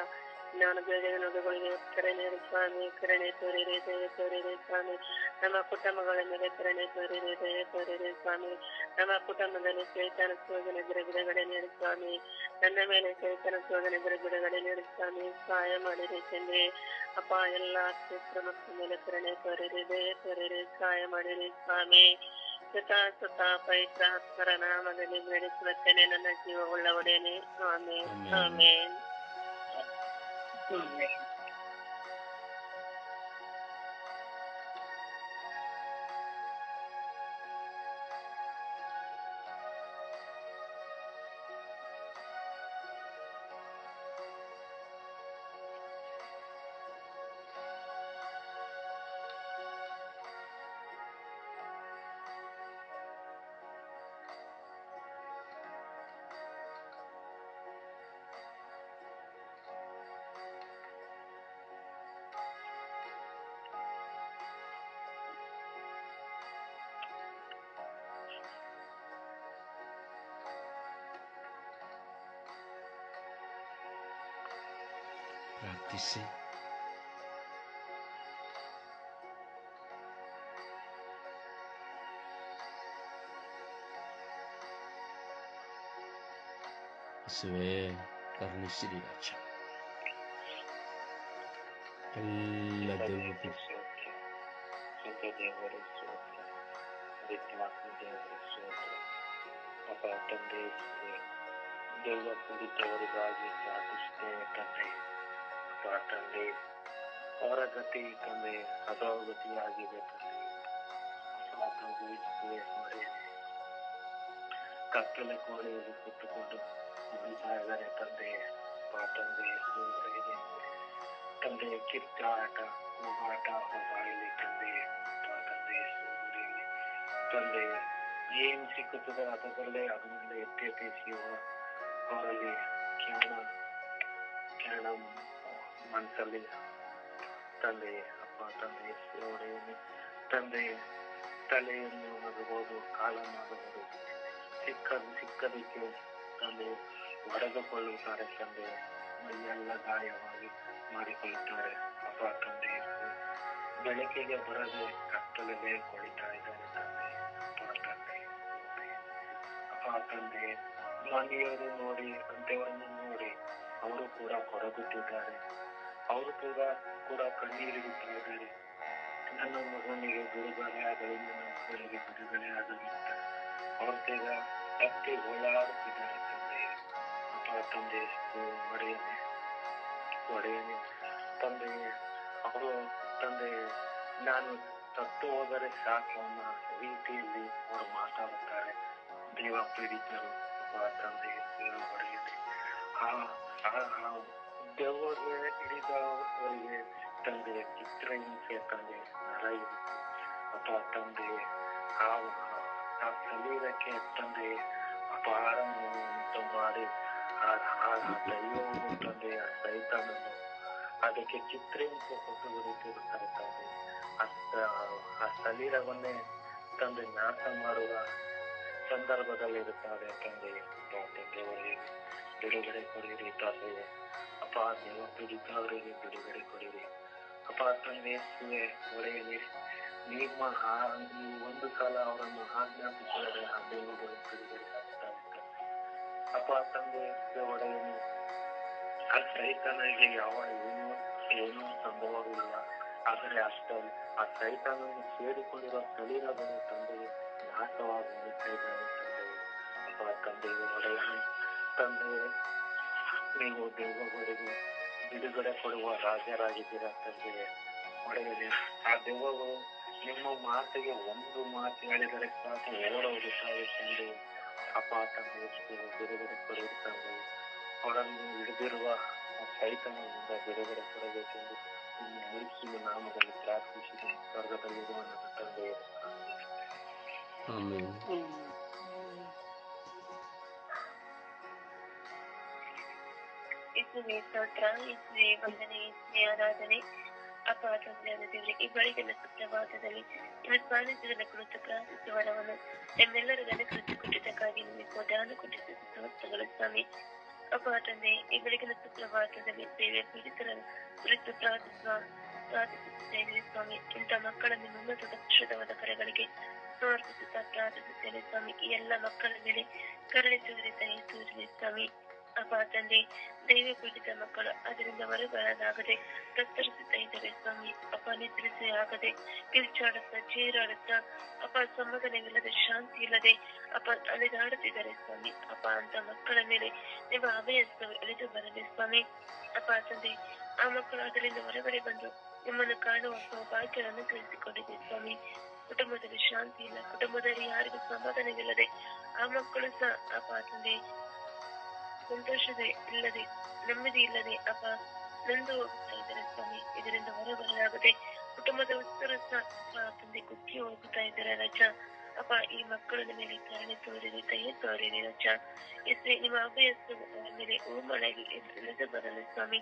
ನಾನು ಬೇಡಿಕೆಗಳಿಗೆ ಉತ್ತರ ನೀಡಿ ಸ್ವಾಮಿ. ಕರುಣೆ ತೋರಿರಿ, ದಯೆ ತೋರಿರಿ ಸ್ವಾಮಿ. ನಮ್ಮ ಕುಟುಂಬಗಳ ಮೇಲೆ ಕರುಣೆ ತೋರಿರಿ, ದಯೆ ತೋರಿರಿ ಸ್ವಾಮಿ. ನಮ್ಮ ಕುಟುಂಬದಲ್ಲಿ ಚೈತನ್ಯ ಶೋಧನೆ ಬಿಡುಗಡೆ ನೀಡಿ ಸ್ವಾಮಿ. ನನ್ನ ಮೇಲೆ ಚೈತನ್ಯ ಶೋಧನೆ ಬಿಡುಗಡೆ ನೀಡಿ ಸ್ವಾಮಿ. ಸಹಾಯ ಮಾಡಿರಿ ತಂದೆ. ಅಪ್ಪ, ಎಲ್ಲಾ ಕ್ಷೇತ್ರ ಮಕ್ಕಳ ಮೇಲೆ ಕರುಣೆ ತೋರಿರಿ, ದಯೆ ತೋರಿರಿ, ಸಹಾಯ ಮಾಡಿರಿ ಸ್ವಾಮಿ. ಸುತ ಪವಿತ್ರ ಆತ್ಮರ ನಾಮದಲ್ಲಿ ಬೇಡಿಕೊಳ್ಳುತ್ತೇನೆ ನನ್ನ ಜೀವ ಒಳ್ಳೆಯನೇ. ಆಮೇನ್ ಆಮೇನ್. ಪ್ರಾರ್ಥಿಸಿ. ಯೇಸುವೇ, ಕರುಣಿಸಿರಿ ರಾಜ. ಎಲ್ಲ ದೆವ್ವ ದೇವರ ಸ್ತೋತ್ರ, ಶುದ್ಧ ದೇವರ ಸ್ತೋತ್ರ, ಆತ್ಮ ದೇವರ ಸ್ತೋತ್ರ. ಅಪ್ಪ ತಂದೆ ದೆವ್ವ ಪೀಡಿತವರಿಗಾಗಿ ಪ್ರಾರ್ಥಿಸುತ್ತೇವೆ ತಂದೆ. ಅಪ್ಪ ತಂದೆ ಅವರ ಗತಿ ತಂದೆ ಅಧೋಗತಿಯಾಗಿದೆ ತಂದೆ. ಅಪ್ಪ ತಂದೆ ನೋಡಿ ಕತ್ತಲೆ ಕೋಣೆಯಲ್ಲಿ ಕುತ್ತುಕೊಂಡು ನುಡಿತಾ ಇದ್ದಾರೆ ತಂದೆ. ಅಪ್ಪ ತಂದೆ ಇದೆ ತಂದೆ ಕಿತ್ತಾಟ ಹೋಗಾಟ ಹೊರಬಾಯಿಲಿ ತಂದೆ. ಅಪ್ಪ ತಂದೆ ತಂದೆ ಏನ್ ಸಿಕ್ಕುತ್ತದೋ ಅದರಲ್ಲೇ ಅದನ್ನೆಲ್ಲ ಎತ್ತೆಸಿಯುವ ಅವರಲ್ಲಿ ಕ್ಷಣ ಮನಸ್ಸಲ್ಲಿ ತಂದೆ. ಅಪ್ಪ ತಂದೆ ಅವರೇನು ತಂದೆ ತಲೆಯನ್ನು ಆಗಬಹುದು, ಕಾಲನ್ನು ಆಗಬಹುದು, ಸಿಕ್ಕದಕ್ಕೆ ತಂದೆ ಒಡೆದುಕೊಳ್ಳುತ್ತಾರೆ ತಂದೆ. ಮೈಯೆಲ್ಲ ಗಾಯವಾಗಿ ಮಾಡಿಕೊಳ್ಳುತ್ತಾರೆ. ಅಪ್ಪ ತಂದೆ ಬೆಳಕಿಗೆ ಬರದೆ ಕತ್ತಲಲ್ಲೇ ಕೊಳಿತಾ ಇದ್ದಾರೆ ತಂದೆ. ಅಪ್ಪ ತಂದೆ ಅಪ್ಪ ತಂದೆ ಮನೆಯವರು ನೋಡಿ ಅಂತ್ಯವನ್ನು ನೋಡಿ ಅವರು ಕೂಡ ಕೊರಗುತ್ತಿದ್ದಾರೆ. ಅವರು ಕೂಡ ಕಣ್ಣೀರಿಡುತ್ತಾ ಇದ್ದಾರೆ. ನನ್ನ ಮಗನಿಗೆ ಬಿಡುಗಡೆ ಆಗಲಿ, ನನ್ನ ಮಗಳಿಗೆ ಬಿಡುಗಡೆ ಆಗಲಿ ಅಂತ ಅವ್ರ ಬೇಗ ತಪ್ಪಿ ಓಡಾಡುತ್ತಿದ್ದಾರೆ ತಂದೆ. ಅಪ್ಪ ತಂದೆ ಒಡೆಯನೆ ತಂದೆ ಅವರು ತಂದೆ ನಾನು ಸತ್ತು ಹೋದರೆ ಸಾಕು ಅನ್ನೋ ರೀತಿಯಲ್ಲಿ ಅವರು ಮಾತಾಡುತ್ತಾರೆ. ದೇವ ಪೀಡಿತರು ಅಪ್ಪ ತಂದೆ ಒಡೆಯನೆ ದೆವ್ವಗೆ ಹಿಡಿದವರಿಗೆ ತಂದೆ ಚಿತ್ರಹಿಂಸೆ ತಂದೆ ನರಹಿಂಸೆ ಅಪ್ಪ ತಂದೆ ಆ ಶರೀರಕ್ಕೆ ತಂದೆ ಅಪಾರ ಉಂಟು ಮಾಡಿ ಆ ದೈವವನ್ನು ತಂದೆ ಆ ಸೈತಾನನ್ನು ಅದಕ್ಕೆ ಚಿತ್ರಹಿಂಸೆ ಕೊಟ್ಟು ಬಿಡುತ್ತಿರುತ್ತಾರೆ ತಂದೆ. ಆ ಶರೀರವನ್ನೇ ತಂದೆ ನಾಶ ಮಾಡುವ ಸಂದರ್ಭದಲ್ಲಿರುತ್ತಾರೆ ತಂದೆ. ತಂದೆಯವರಿಗೆ ಬಿಡುಗಡೆ ಕೊಡಿರಿ ತಂದೆ. ಅಪ್ಪ ದೇವ ಪೀಡಿತವರಿಗೆ ಬಿಡುಗಡೆ ಕೊಡಿರಿ. ಅಪ್ಪ ತಂದೆ ಒಡೆಯಲಿ ನಿಮ್ಮ ಒಂದು ಸಲ ಅವರನ್ನು ಆಜ್ಞಾಪಿಸಿದರೆ ಆ ದೇವಗಳು ಬಿಡುಗಡೆ ಆಗ್ತಾರೆ. ಅಪ್ಪ ತಂದೆ ಒಡೆಯಲಿ ಆ ಸೈತಾನಿಗೆ ಏನೂ ಸಂಭವವಿಲ್ಲ. ಆದರೆ ಆ ಸೈತಾನನ್ನು ಸೇರಿಕೊಂಡಿರುವ ಶರೀರಗಳು ತಂದೆ ನಾಶವಾಗಿ ನಿಂತಾ ಇದ್ದಾವೆ ತಂದೆ. ಅಪ್ಪ ತಂದೆ ಒಡೆಯಲಿ ತಂದೆ ನೀವು ದೆವ್ವಗಳಿಗೆ ಬಿಡುಗಡೆ ಕೊಡುವ ರಾಜರಾಗಿದ್ದೀರಾ ತಂದೆ. ಒಡೆಯಲಿ ಆ ದೆವ್ವಗಳು ನಿಮ್ಮ ಮಾತಿಗೆ ಒಂದು ಮಾತು ಹೇಳಿದರೆ ಸಾಕು ಓಡೋಗುತ್ತಾರೆ ತಂದೆ. ಅಪ್ಪ ತಂದೆ ಬಿಡುಗಡೆ ಕೊಡುವ ತಂದೆ. ಅವರನ್ನು ಹಿಡಿದಿರುವ ಸೈತಾನದಿಂದ ಬಿಡುಗಡೆ ಕೊಡಬೇಕೆಂದು ನಿಮ್ಮ ಯೇಸುವಿನ ನಾಮದಲ್ಲಿ ಪ್ರಾರ್ಥಿಸಿದ ಸ್ವರ್ಗದಲ್ಲಿರುವ ನನ್ನ ತಂದೆಯ ಆಮೆನ್. ಯೇಸುವೇ ಸ್ತೋತ್ರ, ಯೇಸುವೇ ವಂದನೆ, ಯೇಸುವೇ ಆರಾಧನೆ. ಅಪ್ಪ ತಂದೆಯಾದ ದೇವರೇ, ಈ ಬೆಳಗಿನ ಸುಪ್ರಭಾತದಲ್ಲಿ ನಿಮ್ಮ ಸಾನ್ನಿಧ್ಯದಲ್ಲಿ ಕುರಿತು ಪ್ರಾರ್ಥಿಸುವವರವನ್ನು ನಿಮ್ಮೆಲ್ಲರೂ ಘನಕರಿಸಿಕೊಟ್ಟಿದ್ದಕ್ಕಾಗಿ ನಿಮಗೆ ಕೋಟ್ಯಾನು ಕೋಟಿ ಸ್ತೋತ್ರಗಳು ಸ್ವಾಮಿ. ಅಪ್ಪ ತಂದೆ, ಈ ಬೆಳಗಿನ ಸುಪ್ರಭಾತದಲ್ಲಿ ಸೇವೆ ಪೀಡಿತರ ಕುರಿತು ಪ್ರಾರ್ಥಿಸುತ್ತೇನೆ ಸ್ವಾಮಿ. ಇಂಥ ಮಕ್ಕಳನ್ನು ಉನ್ನತ ಪರಿಶುದ್ಧವಾದ ಕರೆಗಳಿಗೆ ಸಮರ್ಪಿಸುತ್ತಾ ಪ್ರಾರ್ಥಿಸುತ್ತೇನೆ ಸ್ವಾಮಿ. ಈ ಎಲ್ಲ ಮಕ್ಕಳ ಮೇಲೆ ಕರುಣೆ ತೋರಿದ ಸ್ವಾಮಿ. ಅಪ್ಪ ತಂದೆ, ದೈವ ಪೀಡಿತ ಮಕ್ಕಳು ಅದರಿಂದ ಹೊರಬರಲಾಗದೆ ತತ್ತರಿಸುತ್ತಾ ಇದ್ದಾರೆ ಸ್ವಾಮಿ. ಅಪ್ಪ ನಿದ್ರಿಸಿ ಆಗದೆ ಕಿರುಚಾಡುತ್ತಾ ಚೀರಾಡುತ್ತಾ ಅಪ್ಪ ಸಮಾಧಾನವಿಲ್ಲದೆ ಶಾಂತಿ ಇಲ್ಲದೆ ಅಪ್ಪ ಅಲೆದಾಡುತ್ತಿದ್ದಾರೆ ಸ್ವಾಮಿ. ಅಪ್ಪ ಅಂತ ಮಕ್ಕಳ ಮೇಲೆ ನಿಮ್ಮ ಅಭಯಸ್ತವು ಇಳಿದು ಬರಲಿ ಸ್ವಾಮಿ. ಅಪ್ಪ ತಂದೆ, ಆ ಮಕ್ಕಳು ಅದರಿಂದ ಹೊರಗಡೆ ಬಂದು ನಿಮ್ಮನ್ನು ಕಾಣುವ ಸೌಭಾಗ್ಯವನ್ನು ತಿಳಿಸಿಕೊಂಡಿದೆ ಸ್ವಾಮಿ. ಕುಟುಂಬದಲ್ಲಿ ಶಾಂತಿ ಇಲ್ಲ, ಕುಟುಂಬದಲ್ಲಿ ಯಾರಿಗೂ ಸಮಾಧಾನವಿಲ್ಲದೆ ಆ ಮಕ್ಕಳು ಸಹ ಅಪ್ಪ ತಂದೆ ಸಂತೋಷದ ಇಲ್ಲದೆ ನೆಮ್ಮದಿ ಇಲ್ಲದೆ ಅಪ್ಪ ನೊಂದು ಹೋಗುತ್ತಾ ಇದ್ದಾರೆ ಸ್ವಾಮಿ. ಇದರಿಂದ ಹೊರಬರಲಾಗದೆ ಕುಟುಂಬದ ಉತ್ತರ ಸಹ ತಂದೆ ಕುಗ್ಗಿ ಹೋಗುತ್ತಾ ಇದ್ದಾರೆ ರಜ. ಅಪ್ಪ ಈ ಮಕ್ಕಳ ಮೇಲೆ ಕರುಣೆ ತೋರಿರಿ, ದಯೆ ತೋರಿರಿ ರಜ. ಇದ್ರೆ ನಿಮ್ಮ ಅಭಯಸ್ತು ಮೇಲೆ ಹೂಮಳೆಗೆ ಇಳಿದು ಬರಲಿ ಸ್ವಾಮಿ.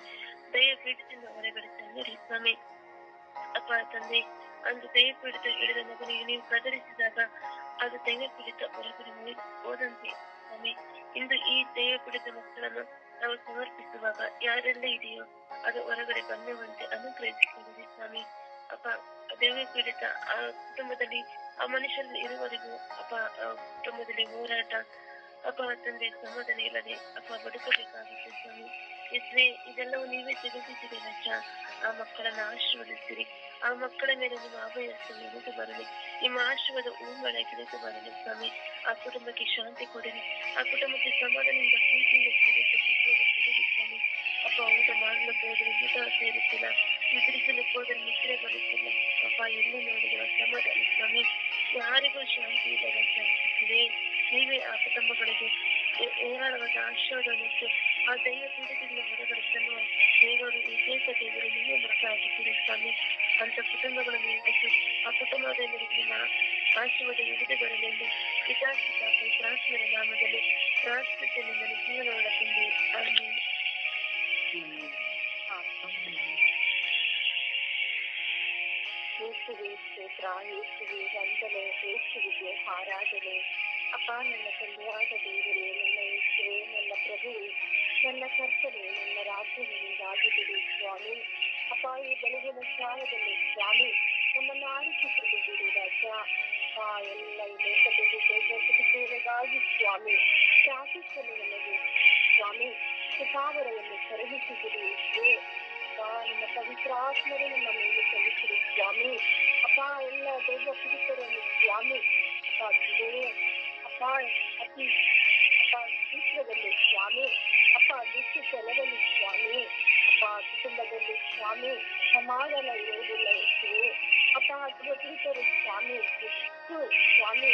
ದಯ ಪೀಡಿತದಿಂದ ಹೊರಗಡೆ ತಂದಿರಿ ಸ್ವಾಮಿ. ಅಪ್ಪ ತಂದೆ, ಅಂದು ದಯ ಪೀಡಿತ ಹಿಡಿದ ಮಗನಿಗೆ ನೀವು ಕದರಿಸಿದಾಗ ಅದು ದಯ ಪೀಡಿತ ಹೊರಗಡೆ ಹೋದಂತೆ ಸ್ವಾಮಿ. ಇಂದು ಈ ದೈವ ಪೀಡಿತ ಮಕ್ಕಳನ್ನು ನಾವು ಸಮರ್ಪಿಸುವಾಗ ಯಾರೆಲ್ಲ ಇದೆಯೋ ಅದು ಹೊರಗಡೆ ಬನ್ನುವಂತೆ ಅನುಗ್ರಹಿಸಿಕೊಳ್ಳಿ ಸ್ವಾಮಿ. ಅಪ್ಪ ದೈವ ಪೀಡಿತ ಆ ಕುಟುಂಬದಲ್ಲಿ ಆ ಮನುಷ್ಯರಲ್ಲಿ ಇರುವವರೆಗೂ ಅಪ್ಪ ಕುಟುಂಬದಲ್ಲಿ ಹೋರಾಟ ಅಪ್ಪ ತಂದೆ ಸಮಾಧಾನ ಇಲ್ಲದೆ ಅಪ್ಪ ಬದುಕಬೇಕಾಗುತ್ತೆ ಸ್ವಾಮಿ. ಇದೆಲ್ಲವೂ ನೀವೇ ತಿಳಿಸಿದ್ದೀರಿ ರಜ. ಆ ಮಕ್ಕಳನ್ನು ಆಶೀರ್ವದಿಸಿರಿ. ಆ ಮಕ್ಕಳ ಮೇಲೆ ನಿಮ್ಮ ಅಭಯಸ್ತು ಇಳಿದು ಬರಲಿ. ನಿಮ್ಮ ಆಶೀರ್ವಾದ ಹೂಮಳೆ ಇಳಿದು ಬರಲಿ ಸ್ವಾಮಿ. ಆ ಕುಟುಂಬಕ್ಕೆ ಶಾಂತಿ ಕೊಡಿರಿ. ಆ ಕುಟುಂಬಕ್ಕೆ ಸಮಾಧಾನದಿಂದ ಪ್ರೀತಿಯಿಂದ ಕೂಡಿರಿ ಸ್ವಾಮಿ. ಅಪ್ಪ ಊಟ ಮಾಡಲಿಕ್ಕೆ ಹೋದ್ರೆ ಊಟ ಸೇರುತ್ತಿಲ್ಲ, ನಿದ್ರಿಸಲಿಕ್ಕೆ ಹೋದ್ರೆ ನಿದ್ರೆ ಬರುತ್ತಿಲ್ಲ. ಅಪ್ಪ ಎಲ್ಲೂ ನೋಡಿದ ಸಮಾಧಾನ ಸ್ವಾಮಿ. ಯಾರಿಗೂ ಶಾಂತಿ ಇಲ್ಲ ರಚಿಸಿದೆ. ನೀವೇ ಆ ಕುಟುಂಬಗಳಿಗೆ ಏರಾಳವಾದ ಆಶೀರ್ವಾದವಿತ್ತು. ಆ ದೈವ ಪೀಡಿತದಿಂದ ಹೊರಬರುತ್ತನ್ನು ದೇವರು ಈ ದೇಶ ದೇವರು ನೀವೇ ಮೃತ ಆಗಿದ್ದೀರಿ ಸ್ವಾಮಿ. ಅಂತ ಕುಟುಂಬಗಳನ್ನು ಇಟ್ಟು ಆ ಕುಟುಂಬದಲ್ಲಿ ನಿಮ್ಮ ಆಶೀರ್ವಾದ ಇಳಿದು ಬರಲೆಂದು ಪಿತಾಶ್ರೀ ಪ್ರಾರ್ಥನೆಯ ನಾಮದಲ್ಲಿ ಪ್ರಾರ್ಥಿಸಿ ನಿಮ್ಮನ್ನು ಜೀವನಗಳ ತುಂಬಿ ಆಮೇಲೆ ಯೇಸುವೆ ಸ್ತೋತ್ರ, ಯೇಸುವೆ ವಂದನೆ, ಯೇಸುವಿಗೆ ಆರಾಧನೆ. ಅಪ್ಪ ನನ್ನ ತಂದೆಯಾದ ದೇವರೇ, ನನ್ನ ಯೇಸುವೆ, ನನ್ನ ಪ್ರಭುವೆ, ನನ್ನ ಕರ್ತನೆ, ನನ್ನ ರಾಜ್ಯನಿಂದಾಗಿದ್ದೀರಿ ಸ್ವಾಮಿ. ಅಪ್ಪ ಈ ಬೆಳಗಿನ ಜಾವದಲ್ಲಿ ಸ್ವಾಮಿ ನಮ್ಮನ್ನು ಆರಿಸಿಕೊಂಡಿದ್ದೀರಿ ರಾಜ. ಎಲ್ಲ ಈ ಲೋಕದಲ್ಲಿ ಸೇವೆಗಾಗಿ ಸ್ವಾಮಿ ಪ್ರಾರ್ಥಿಸಲು ನನಗೆ ಸ್ವಾಮಿ ಕೃಪಾವರವನ್ನು ಕರುಣಿಸಿದ್ದೀರಿ. ನಿಮ್ಮ ಪವಿತ್ರಾತ್ಮರು ನಮ್ಮ ಮೇಲೆ ಸಲ್ಲಿಸಿರಿ ಸ್ವಾಮಿ. ಅಪ್ಪ ಎಲ್ಲ ದೈವ ಪುರುಷರನ್ನು ಸ್ವಾಮಿ ಅಪ್ಪ ಅತಿ ಅಪ್ಪ ಶೀಘ್ರದಲ್ಲಿ ಸ್ವಾಮಿ ಅಪ್ಪ ನಿತ್ಯ ಸ್ಥಳದಲ್ಲಿ ಸ್ವಾಮಿ ಅಪ್ಪ ಕುಟುಂಬದಲ್ಲಿ ಸ್ವಾಮಿ ಸಮಾಧಾನ ಇರುವುದಿಲ್ಲ ಎಷ್ಟು ಅಪ್ಪ ದೈವ ಪುರುಷರು ಸ್ವಾಮಿ ಎಷ್ಟು ಸ್ವಾಮಿ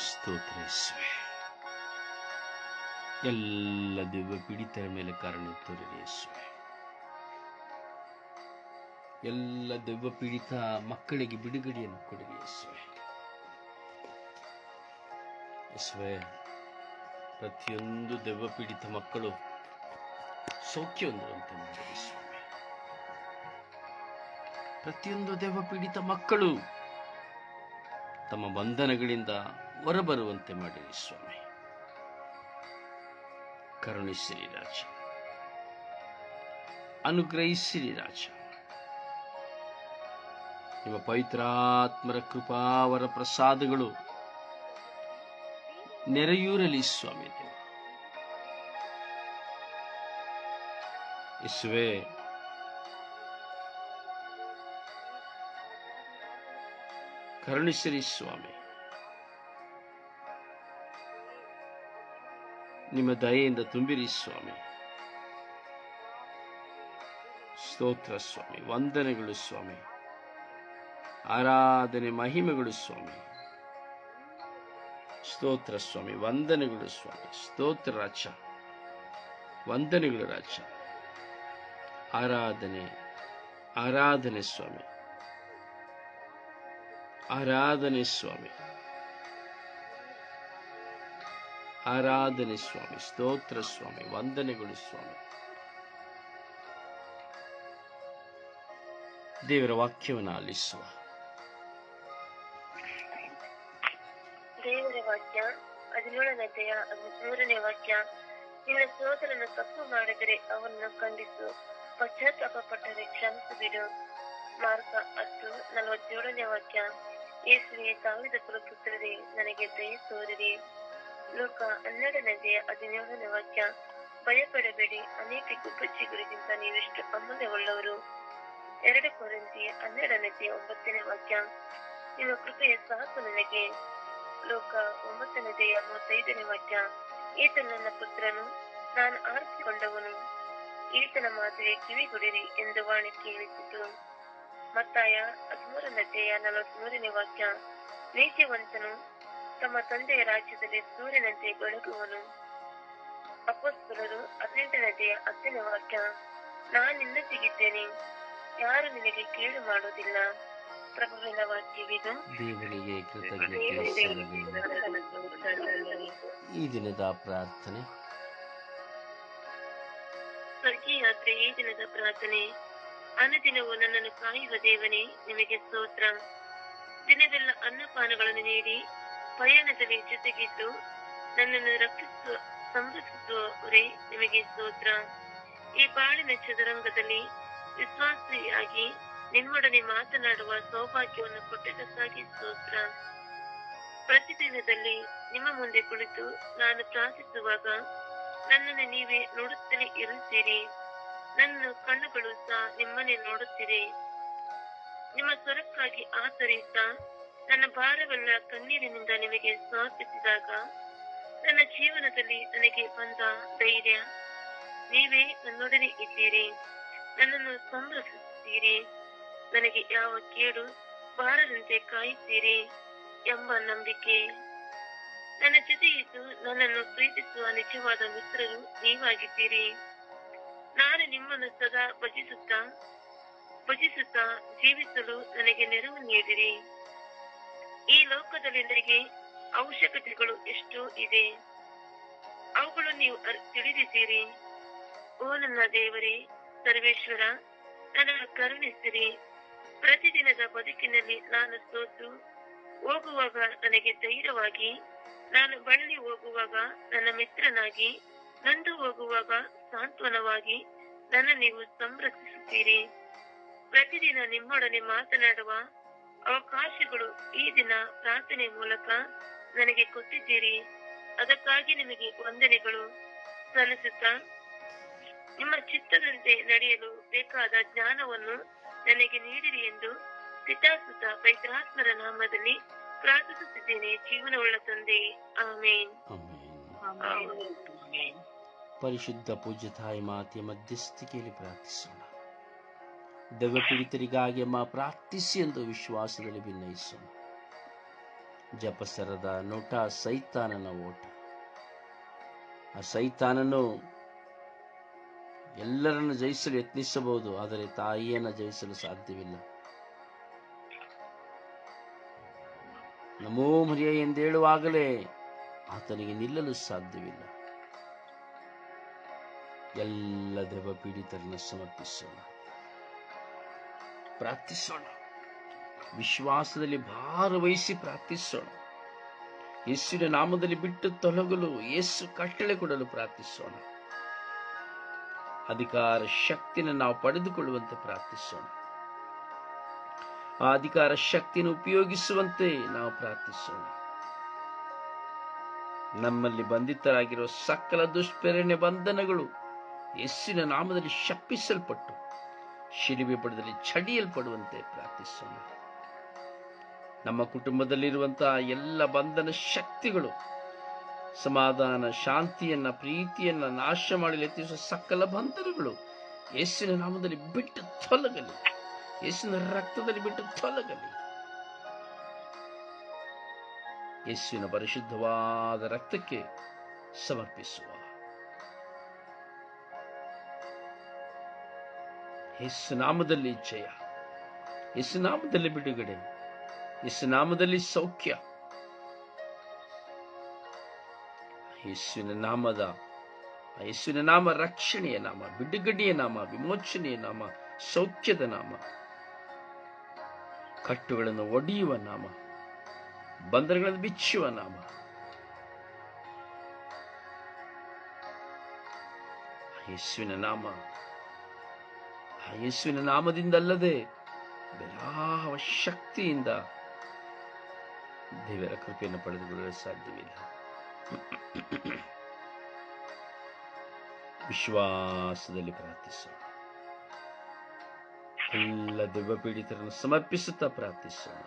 ಸ್ತೋತ್ರ ಯೇಸುವೆ. ಎಲ್ಲ ದೆವ್ವ ಪೀಡಿತರ ಮೇಲೆ ಕರುಣೆ ತೋರಿರಿ ಯೇಸುವೆ. ಎಲ್ಲ ದೆವ್ವ ಪೀಡಿತ ಮಕ್ಕಳಿಗೆ ಬಿಡುಗಡೆಯನ್ನು ಕೊಡಿರಿ ಯೇಸುವೆ. ಯೇಸುವೆ, ಪ್ರತಿಯೊಂದು ದೆವ್ವ ಪೀಡಿತ ಮಕ್ಕಳು ಸೌಖ್ಯ ಹೊಂದುವಂತೆ ಮಾಡಿರಿ ಸ್ವಾಮಿ. ಪ್ರತಿಯೊಂದು ದೆವ್ವ ಪೀಡಿತ ಮಕ್ಕಳು ತಮ್ಮ ಬಂಧನಗಳಿಂದ ಹೊರಬರುವಂತೆ ಮಾಡಿರಿ ಸ್ವಾಮಿ. ಕರುಣಿಸಿರಿ ರಾಜ, ಅನುಗ್ರಹಿಸಿರಿ ರಾಜ. ನಿಮ್ಮ ಪವಿತ್ರಾತ್ಮರ ಕೃಪಾವರ ಪ್ರಸಾದಗಳು ನೆರೆಯೂರಲಿ ಸ್ವಾಮಿ. ದೇವ ಯೇಸುವೆ, ಕರುಣಿಸಿರಿ ಸ್ವಾಮಿ. ನಿಮ್ಮ ದಯೆಯಿಂದ ತುಂಬಿರಿ ಸ್ವಾಮಿ. ಸ್ತೋತ್ರ ಸ್ವಾಮಿ, ವಂದನೆಗಳು ಸ್ವಾಮಿ, ಆರಾಧನೆ ಮಹಿಮೆಗಳು ಸ್ವಾಮಿ. ಸ್ತೋತ್ರ ಸ್ವಾಮಿ, ವಂದನೆಗಳು ಸ್ವಾಮಿ. ಸ್ತೋತ್ರ ರಾಜ, ವಂದನೆಗಳು ರಾಜ. ಆರಾಧನೆ ಆರಾಧನೆ ಸ್ವಾಮಿ, ಆರಾಧನೆ ಸ್ವಾಮಿ, ಆರಾಧನೆ ಸ್ವಾಮಿ. ಸ್ತೋತ್ರ ಸ್ವಾಮಿ, ವಂದನೆಗಳು ಸ್ವಾಮಿ. ದೇವರ ವಾಕ್ಯವನ್ನು ಆಲಿಸುವ. ದೇವರ ವಾಕ್ಯ 17ನೇ ಅಧ್ಯಾಯ 13ನೇ ವಾಕ್ಯ. ನಿನ್ನ ಸೋದರನ ತಪ್ಪು ಮಾಡಿದರೆ ಅವನನ್ನು ಖಂಡಿಸು, ಪಶ್ಚಾತ್ತಾಪ ಪಟ್ಟರೆ ಕ್ಷಮಿಸಿ ಬಿಡು. ಮಾರ್ಕ 10:47ನೇ ವಾಕ್ಯ. ಯೇಸುವೆ, ದಾವೀದ ಕುಲಪುತ್ರರೇ, ನನಗೆ ದಯೆ ತೋರಿರಿ. ಲೋಕ 12ನೇ ಅಧ್ಯಾಯ 17ನೇ ವಾಕ್ಯ. ಭಯಪಡಬೇಡಿ, ಅನೇಕ ಗುಬ್ಬಚ್ಚಿಗಳಿಗಿಂತ ನೀವೆಷ್ಟು ಅಮೂಲ್ಯವುಳ್ಳವರು. 2 ಕೊರಿಂಥಿ 12ನೇ ಅಧ್ಯಾಯ 9ನೇ ವಾಕ್ಯ. ನಿಮ್ಮ ಕೃಪೆಯ ಸಾಕು ನನಗೆ. ಲೋಕ 9ನೇ ಅಧ್ಯಾಯ 35ನೇ ವಾಕ್ಯ. ಈತ ನನ್ನ ಪುತ್ರನು, ನಾನು ಆರಿಸಿಕೊಂಡವನು, ಈತನ ಮಾತಿಗೆ ಕಿವಿಗೊಡಿರಿ ಎಂದು ವಾಣಿ ಕೇಳಿಸಿತು. ಮತ್ತಾಯ 13ನೇ ಅಧ್ಯಾಯ 43ನೇ ವಾಕ್ಯ. ನೀತಿವಂತನು ತಮ್ಮ ತಂದೆಯ ರಾಜ್ಯದಲ್ಲಿ ಸೂರ್ಯನಂತೆ ಬೆಳಗುವನು. ಅಪೊಸ್ತಲರು 18ನೇ ಅಧ್ಯಾಯ 10ನೇ ವಾಕ್ಯ. ನಾನು ನಿನ್ನೊಂದಿಗಿದ್ದೇನೆ, ಯಾರು ನಿನಗೆ ಕೇಡು ಮಾಡುವುದಿಲ್ಲ. ಪ್ರಭುವಿನ ವಾಕ್ಯವಿದು. ದೇವರಿಗೆ ಕೃತಜ್ಞತೆ ಸಲ್ಲಲಿ. ಈ ದಿನದ ಪ್ರಾರ್ಥನೆ. ಸ್ವರ್ಗೀಯಾತ್ರೆ ಈ ದಿನದ ಪ್ರಾರ್ಥನೆ. ಅನುದಿನವೂ ನನ್ನನ್ನು ಕಾಯುವ ದೇವನೇ, ನಿಮಗೆ ಸ್ತೋತ್ರ. ದಿನವೆಲ್ಲ ಅನ್ನಪಾನಗಳನ್ನು ನೀಡಿ ಪಯಣದಲ್ಲಿ ಜೊತೆಗಿದ್ದು ನನ್ನನ್ನು ರಕ್ಷಿಸುವ ಸಂರಕ್ಷಿಸುವವರೇ, ನಿಮಗೆ ಸ್ತೋತ್ರ. ಈ ಬಾಳಿನ ಚದುರಂಗದಲ್ಲಿ ವಿಶ್ವಾಸಿಯಾಗಿ ನಿಮ್ಮೊಡನೆ ಮಾತನಾಡುವ ಸೌಭಾಗ್ಯವನ್ನು ಕೊಟ್ಟಿದ್ದಕ್ಕಾಗಿ ಸ್ತೋತ್ರ. ಪ್ರತಿದಿನದಲ್ಲಿ ನಿಮ್ಮ ಮುಂದೆ ಕುಳಿತು ನಾನು ಪ್ರಾರ್ಥಿಸುವಾಗ ನನ್ನನ್ನು ನೀವೇ ನೋಡುತ್ತಲೇ ಇರುತ್ತೀರಿ. ನನ್ನ ಕಣ್ಣುಗಳು ಸಹ ನಿಮ್ಮನ್ನೇ ನೋಡುತ್ತಿದೆ. ನಿಮ್ಮ ಸ್ವರಕ್ಕಾಗಿ ಆತರಿಸುತ್ತಾ ನನ್ನ ಭಾರವನ್ನ ಕಣ್ಣೀರಿನಿಂದ ನಿಮಗೆ ಸಮರ್ಪಿಸಿದಾಗ ನನ್ನ ಜೀವನದಲ್ಲಿ ನನಗೆ ಬಂದ ಧೈರ್ಯ, ನೀವೇ ನನ್ನೊಡನೆ ಇದ್ದೀರಿ, ನನ್ನನ್ನು ಸಂರಕ್ಷಿಸುತ್ತೀರಿ, ನನಗೆ ಯಾವ ಕೇಡು ಬಾರದಂತೆ ಕಾಯುತ್ತೀರಿ ಎಂಬ ನಂಬಿಕೆ. ನನ್ನ ಜೊತೆ ಇದ್ದು ನನ್ನನ್ನು ಪ್ರೀತಿಸುವ ನಿಜವಾದ ಮಿತ್ರರು ನೀವಾಗಿದ್ದೀರಿ. ನಾನು ನಿಮ್ಮನ್ನು ಸದಾ ಭಜಿಸುತ್ತಾ ಜೀವಿಸಲು ನನಗೆ ನೆರವು ನೀಡಿರಿ. ಈ ಲೋಕದಲ್ಲಿ ನನಗೆ ಅವಶ್ಯಕತೆಗಳು ಎಷ್ಟೋ ಇದೆ, ಅವುಗಳು ನೀವು ತಿಳಿದಿದ್ದೀರಿ. ಓ ನನ್ನ ದೇವರೇ, ಸರ್ವೇಶ್ವರ, ನನ್ನನ್ನು ಕರುಣಿಸಿರಿ. ಪ್ರತಿದಿನದ ಬದುಕಿನಲ್ಲಿ ನಾನು ಸೋತು ಹೋಗುವಾಗ ನನಗೆ ಧೈರ್ಯವಾಗಿ, ನಾನು ಬಳಲಿ ಹೋಗುವಾಗ ನನ್ನ ಮಿತ್ರನಾಗಿ, ನೊಂದು ಹೋಗುವಾಗ ಸಾಂತ್ವನವಾಗಿ ನನ್ನ ನೀವು ಸಂರಕ್ಷಿಸುತ್ತೀರಿ. ಪ್ರತಿದಿನ ನಿಮ್ಮೊಡನೆ ಮಾತನಾಡುವ ಅವಕಾಶಗಳು ಈ ದಿನ ಪ್ರಾರ್ಥನೆ ಮೂಲಕ ನನಗೆ ಕೊಟ್ಟಿದ್ದೀರಿ. ಅದಕ್ಕಾಗಿ ನಿಮಗೆ ವಂದನೆಗಳು ಸಲ್ಲಿಸುತ್ತಾ, ನಿಮ್ಮ ಚಿತ್ತದಂತೆ ನಡೆಯಲು ಬೇಕಾದ ಜ್ಞಾನವನ್ನು ನನಗೆ ನೀಡಿರಿ ಎಂದು ಪಿತಾಸುತ ಪವಿತ್ರಾತ್ಮರ ನಾಮದಲ್ಲಿ ಪ್ರಾರ್ಥಿಸುತ್ತಿದ್ದೇನೆ, ಜೀವನವುಳ್ಳ ತಂದೆ. ಆಮೇನ್. ಪರಿಶುದ್ಧ ಪೂಜ್ಯ ತಾಯಿ ಮಾತೆಯ ಮಧ್ಯಸ್ಥಿಕೆಯಲ್ಲಿ ಪ್ರಾರ್ಥಿಸೋಣ. ದೆವ್ವ ಪೀಡಿತರಿಗಾಗಿ ಅಮ್ಮ ಪ್ರಾರ್ಥಿಸಿ ಎಂದು ವಿಶ್ವಾಸದಲ್ಲಿ ಭಿನ್ನಯಿಸೋಣ. ಜಪಸರದ ನೋಟ ಸೈತಾನನ ಓಟ. ಆ ಸೈತಾನನು ಎಲ್ಲರನ್ನು ಜಯಿಸಲು ಯತ್ನಿಸಬಹುದು, ಆದರೆ ತಾಯಿಯನ್ನು ಜಯಿಸಲು ಸಾಧ್ಯವಿಲ್ಲ. ನಮೋ ಮರಿಯ ಎಂದೇಳುವಾಗಲೇ ಆತನಿಗೆ ನಿಲ್ಲಲು ಸಾಧ್ಯವಿಲ್ಲ. ಎಲ್ಲ ದೆವ್ವ ಪೀಡಿತರನ್ನು ಸಮರ್ಪಿಸೋಣ, ಪ್ರಾರ್ಥಿಸೋಣ. ವಿಶ್ವಾಸದಲ್ಲಿ ಭಾರವಹಿಸಿ ಪ್ರಾರ್ಥಿಸೋಣ. ಯೇಸುವಿನ ನಾಮದಲ್ಲಿ ಬಿಟ್ಟು ತೊಲಗಲು ಯೇಸು ಕಟ್ಟಳೆ ಕೊಡಲು ಪ್ರಾರ್ಥಿಸೋಣ. ಅಧಿಕಾರ ಶಕ್ತಿಯನ್ನು ನಾವು ಪಡೆದುಕೊಳ್ಳುವಂತೆ ಪ್ರಾರ್ಥಿಸೋಣ. ಆ ಅಧಿಕಾರ ಶಕ್ತಿಯನ್ನು ಉಪಯೋಗಿಸುವಂತೆ ನಾವು ಪ್ರಾರ್ಥಿಸೋಣ. ನಮ್ಮಲ್ಲಿ ಬಂಧಿತರಾಗಿರುವ ಸಕಲ ದುಷ್ಪ್ರೇರಣೆ ಬಂಧನಗಳು ಯೇಸುವಿನ ನಾಮದಲ್ಲಿ ಶಪಿಸಲ್ಪಟ್ಟು ಶಿಲುಬೆ ಪಡೆದಲ್ಲಿ ಛಡಿಯಲ್ಪಡುವಂತೆ ಪ್ರಾರ್ಥಿಸೋಣ. ನಮ್ಮ ಕುಟುಂಬದಲ್ಲಿರುವಂತಹ ಎಲ್ಲ ಬಂಧನ ಶಕ್ತಿಗಳು ಸಮಾಧಾನ, ಶಾಂತಿಯನ್ನ, ಪ್ರೀತಿಯನ್ನ ನಾಶ ಮಾಡಲು ಯತ್ನಿಸುವ ಸಕಲ ಬಂಧನಗಳು ಯೇಸುವಿನ ನಾಮದಲ್ಲಿ ಬಿಟ್ಟು ತೊಲಗಲಿ. ಯೇಸುವಿನ ರಕ್ತದಲ್ಲಿ ಬಿಟ್ಟು ತೊಲಗಲಿ. ಯೇಸುವಿನ ಪರಿಶುದ್ಧವಾದ ರಕ್ತಕ್ಕೆ ಸಮರ್ಪಿಸುವ. ಯೇಸು ನಾಮದಲ್ಲಿ ಜಯ, ಯೇಸು ನಾಮದಲ್ಲಿ ಬಿಡುಗಡೆ, ಯೇಸು ನಾಮದಲ್ಲಿ ಸೌಖ್ಯ. ಯೇಸುವಿನ ನಾಮ ರಕ್ಷಣೆಯ ನಾಮ, ಬಿಡುಗಡೆಯ ನಾಮ, ವಿಮೋಚನೆಯ ನಾಮ, ಸೌಖ್ಯದ ನಾಮ, ಕಟ್ಟುಗಳನ್ನು ಒಡೆಯುವ ನಾಮ, ಬಂಧನಗಳನ್ನು ಬಿಚ್ಚುವ ನಾಮ. ಯೇಸುವಿನ ನಾಮದಿಂದಲ್ಲದೆ ಬೇರಾವ ಶಕ್ತಿಯಿಂದ ದೇವರ ಕೃಪೆಯನ್ನು ಪಡೆದುಕೊಳ್ಳಲು ಸಾಧ್ಯವಿಲ್ಲ. ವಿಶ್ವಾಸದಲ್ಲಿ ಪ್ರಾರ್ಥಿಸೋಣ. ಎಲ್ಲ ದೆವ್ವ ಪೀಡಿತರನ್ನು ಸಮರ್ಪಿಸುತ್ತಾ ಪ್ರಾರ್ಥಿಸೋಣ.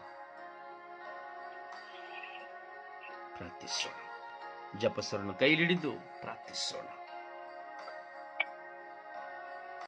ಜಪಸರನ್ನು ಕೈಲಿಡಿದು ಪ್ರಾರ್ಥಿಸೋಣ.